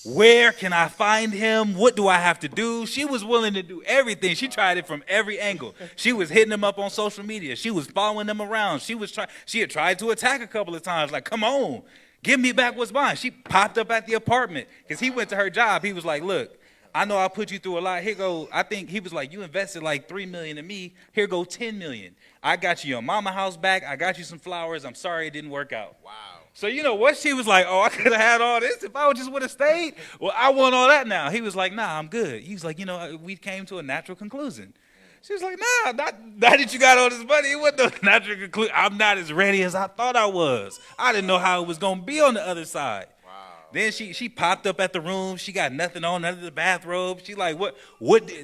Where can I find him? What do I have to do? She was willing to do everything. She tried it from every angle. She was hitting him up on social media. She was following him around. She had tried to attack a couple of times. Like, come on, give me back what's mine. She popped up at the apartment because he went to her job. He was like, look, I know I put you through a lot. Here go, I think he was like, you invested like $3 million in me. Here go $10 million. I got you your mama house back. I got you some flowers. I'm sorry it didn't work out. Wow. So you know what? She was like, oh, I could have had all this if I just would have stayed. Well, I want all that now. He was like, nah, I'm good. He was like, you know, we came to a natural conclusion. She was like, nah, not that you got all this money. It wasn't no natural conclusion. I'm not as ready as I thought I was. I didn't know how it was going to be on the other side. Wow. Then she popped up at the room. She got nothing on, under the bathrobe. She like, what?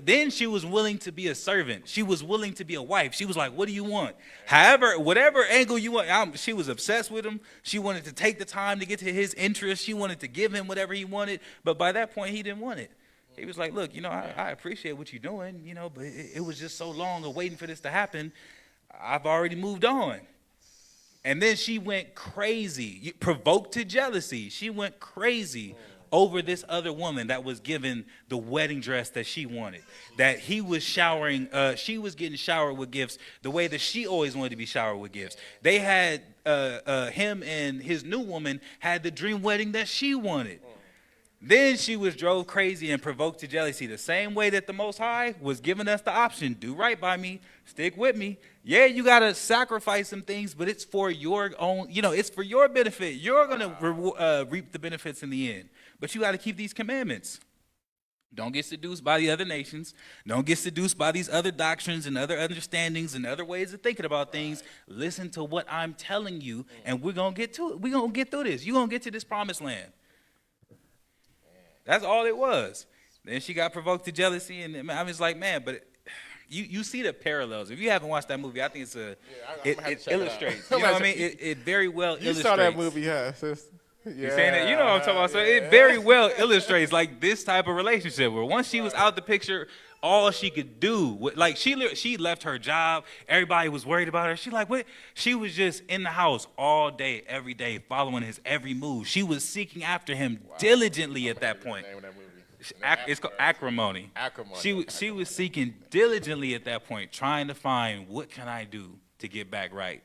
Then she was willing to be a servant. She was willing to be a wife. She was like, what do you want? However, whatever angle you want. She was obsessed with him. She wanted to take the time to get to his interest. She wanted to give him whatever he wanted. But by that point, he didn't want it. He was like, look, I appreciate what you're doing, but it was just so long of waiting for this to happen. I've already moved on. And then she went crazy, provoked to jealousy. She went crazy over this other woman that was given the wedding dress that she wanted, that he was showering. She was getting showered with gifts the way that she always wanted to be showered with gifts. They had him and his new woman had the dream wedding that she wanted. Then she was drove crazy and provoked to jealousy the same way that the Most High was giving us the option, do right by me, stick with me. Yeah, you got to sacrifice some things, but it's for your own, it's for your benefit. You're going to reap the benefits in the end. But you got to keep these commandments. Don't get seduced by the other nations. Don't get seduced by these other doctrines and other understandings and other ways of thinking about things. Listen to what I'm telling you, and we're going to get to it. We're going to get through this. You're going to get to this promised land. That's all it was. Then she got provoked to jealousy, and I was like, man, but you see the parallels. If you haven't watched that movie, I think it illustrates. You know what I mean? It very well illustrates. You saw that movie, yeah, sis. You saying that? You know what I'm talking about. So it very well illustrates like this type of relationship where once she was out the picture, all she could do, like she left her job. Everybody was worried about her. She like what? She was just in the house all day, every day, following his every move. She was seeking after him diligently at that point. It's called acrimony. She was seeking diligently at that point, trying to find what can I do to get back right.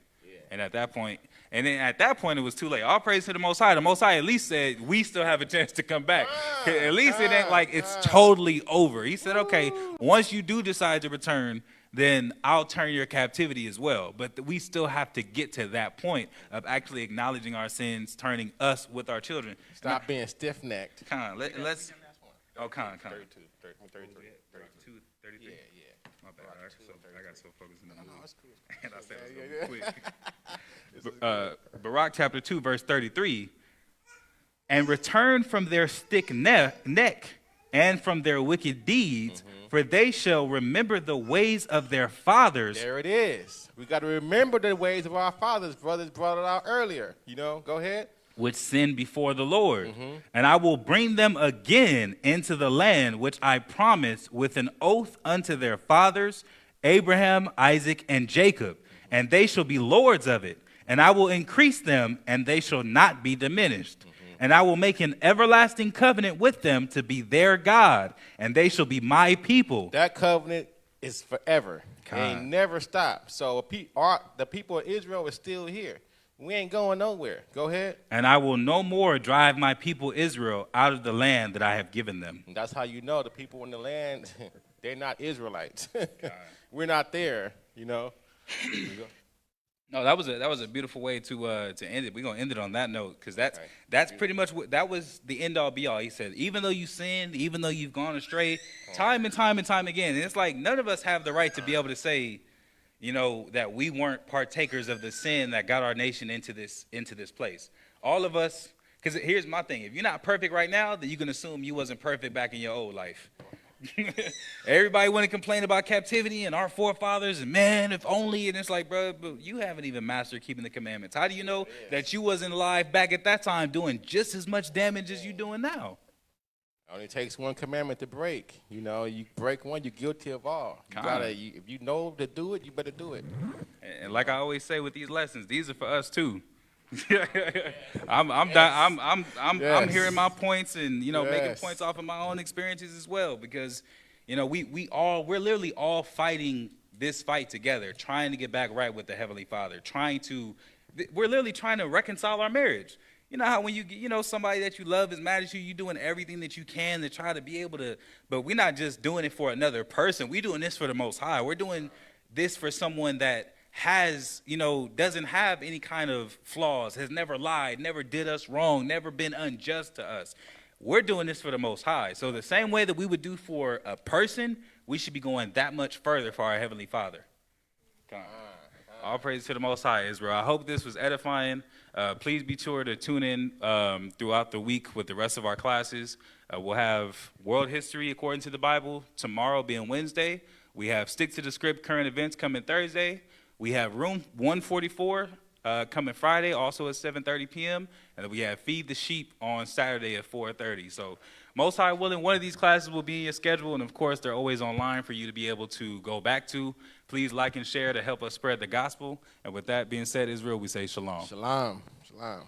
And at that point, it was too late. All praise to the Most High. The Most High at least said, we still have a chance to come back. At least it ain't like it's totally over. He said, okay, once you do decide to return, then I'll turn your captivity as well. But we still have to get to that point of actually acknowledging our sins, turning us with our children. Stop being stiff-necked. Let's. Oh, 32, 33. 33. Yeah. My bad. I got so focused in the movie. That's cool. And I said it was quick. Barak chapter 2, verse 33. And return from their stick neck and from their wicked deeds, for they shall remember the ways of their fathers. There it is. We got to remember the ways of our fathers. Brothers brought it out earlier. Go ahead. Which sin before the Lord. And I will bring them again into the land which I promised with an oath unto their fathers, Abraham, Isaac, and Jacob, and they shall be lords of it. And I will increase them, and they shall not be diminished. And I will make an everlasting covenant with them to be their God, and they shall be my people. That covenant is forever. It never stops. So the people of Israel is still here. We ain't going nowhere. Go ahead. And I will no more drive my people Israel out of the land that I have given them. And that's how you know the people in the land, they're not Israelites. We're not there, No, that was a beautiful way to end it. We're gonna end it on that note because that's pretty much that was the end all be all. He said, even though you sinned, even though you've gone astray, time and time again, and it's like none of us have the right to be able to say, that we weren't partakers of the sin that got our nation into this place. All of us, because here's my thing: if you're not perfect right now, then you can assume you wasn't perfect back in your old life. Everybody want to complain about captivity and our forefathers and man, if only, and it's like, bro, but you haven't even mastered keeping the commandments. How do you know that you wasn't alive back at that time doing just as much damage as you doing now? It only takes one commandment to break. You break one, you're guilty of all. If you know to do it, you better do it. And like I always say with these lessons, these are for us too. I'm hearing my points and making points off of my own experiences as well because we're literally all fighting this fight together, trying to get back right with the Heavenly Father, we're literally trying to reconcile our marriage. You know how when somebody that you love is mad at you, you're doing everything that you can to try to be able to, but we're not just doing it for another person. We're doing this for the Most High. We're doing this for someone that doesn't have any kind of flaws, has never lied, never did us wrong, never been unjust to us. We're doing this for the Most High. So the same way that we would do for a person, we should be going that much further for our Heavenly Father. All praise to the Most High, Israel. I hope this was edifying. Please be sure to tune in throughout the week with the rest of our classes. We'll have world history according to the Bible tomorrow being Wednesday. We have Stick to the Script current events coming Thursday. We have Room 144 coming Friday, also at 7:30 p.m. And then we have Feed the Sheep on Saturday at 4:30. So Most High willing, one of these classes will be in your schedule. And, of course, they're always online for you to be able to go back to. Please like and share to help us spread the gospel. And with that being said, Israel, we say shalom. Shalom. Shalom.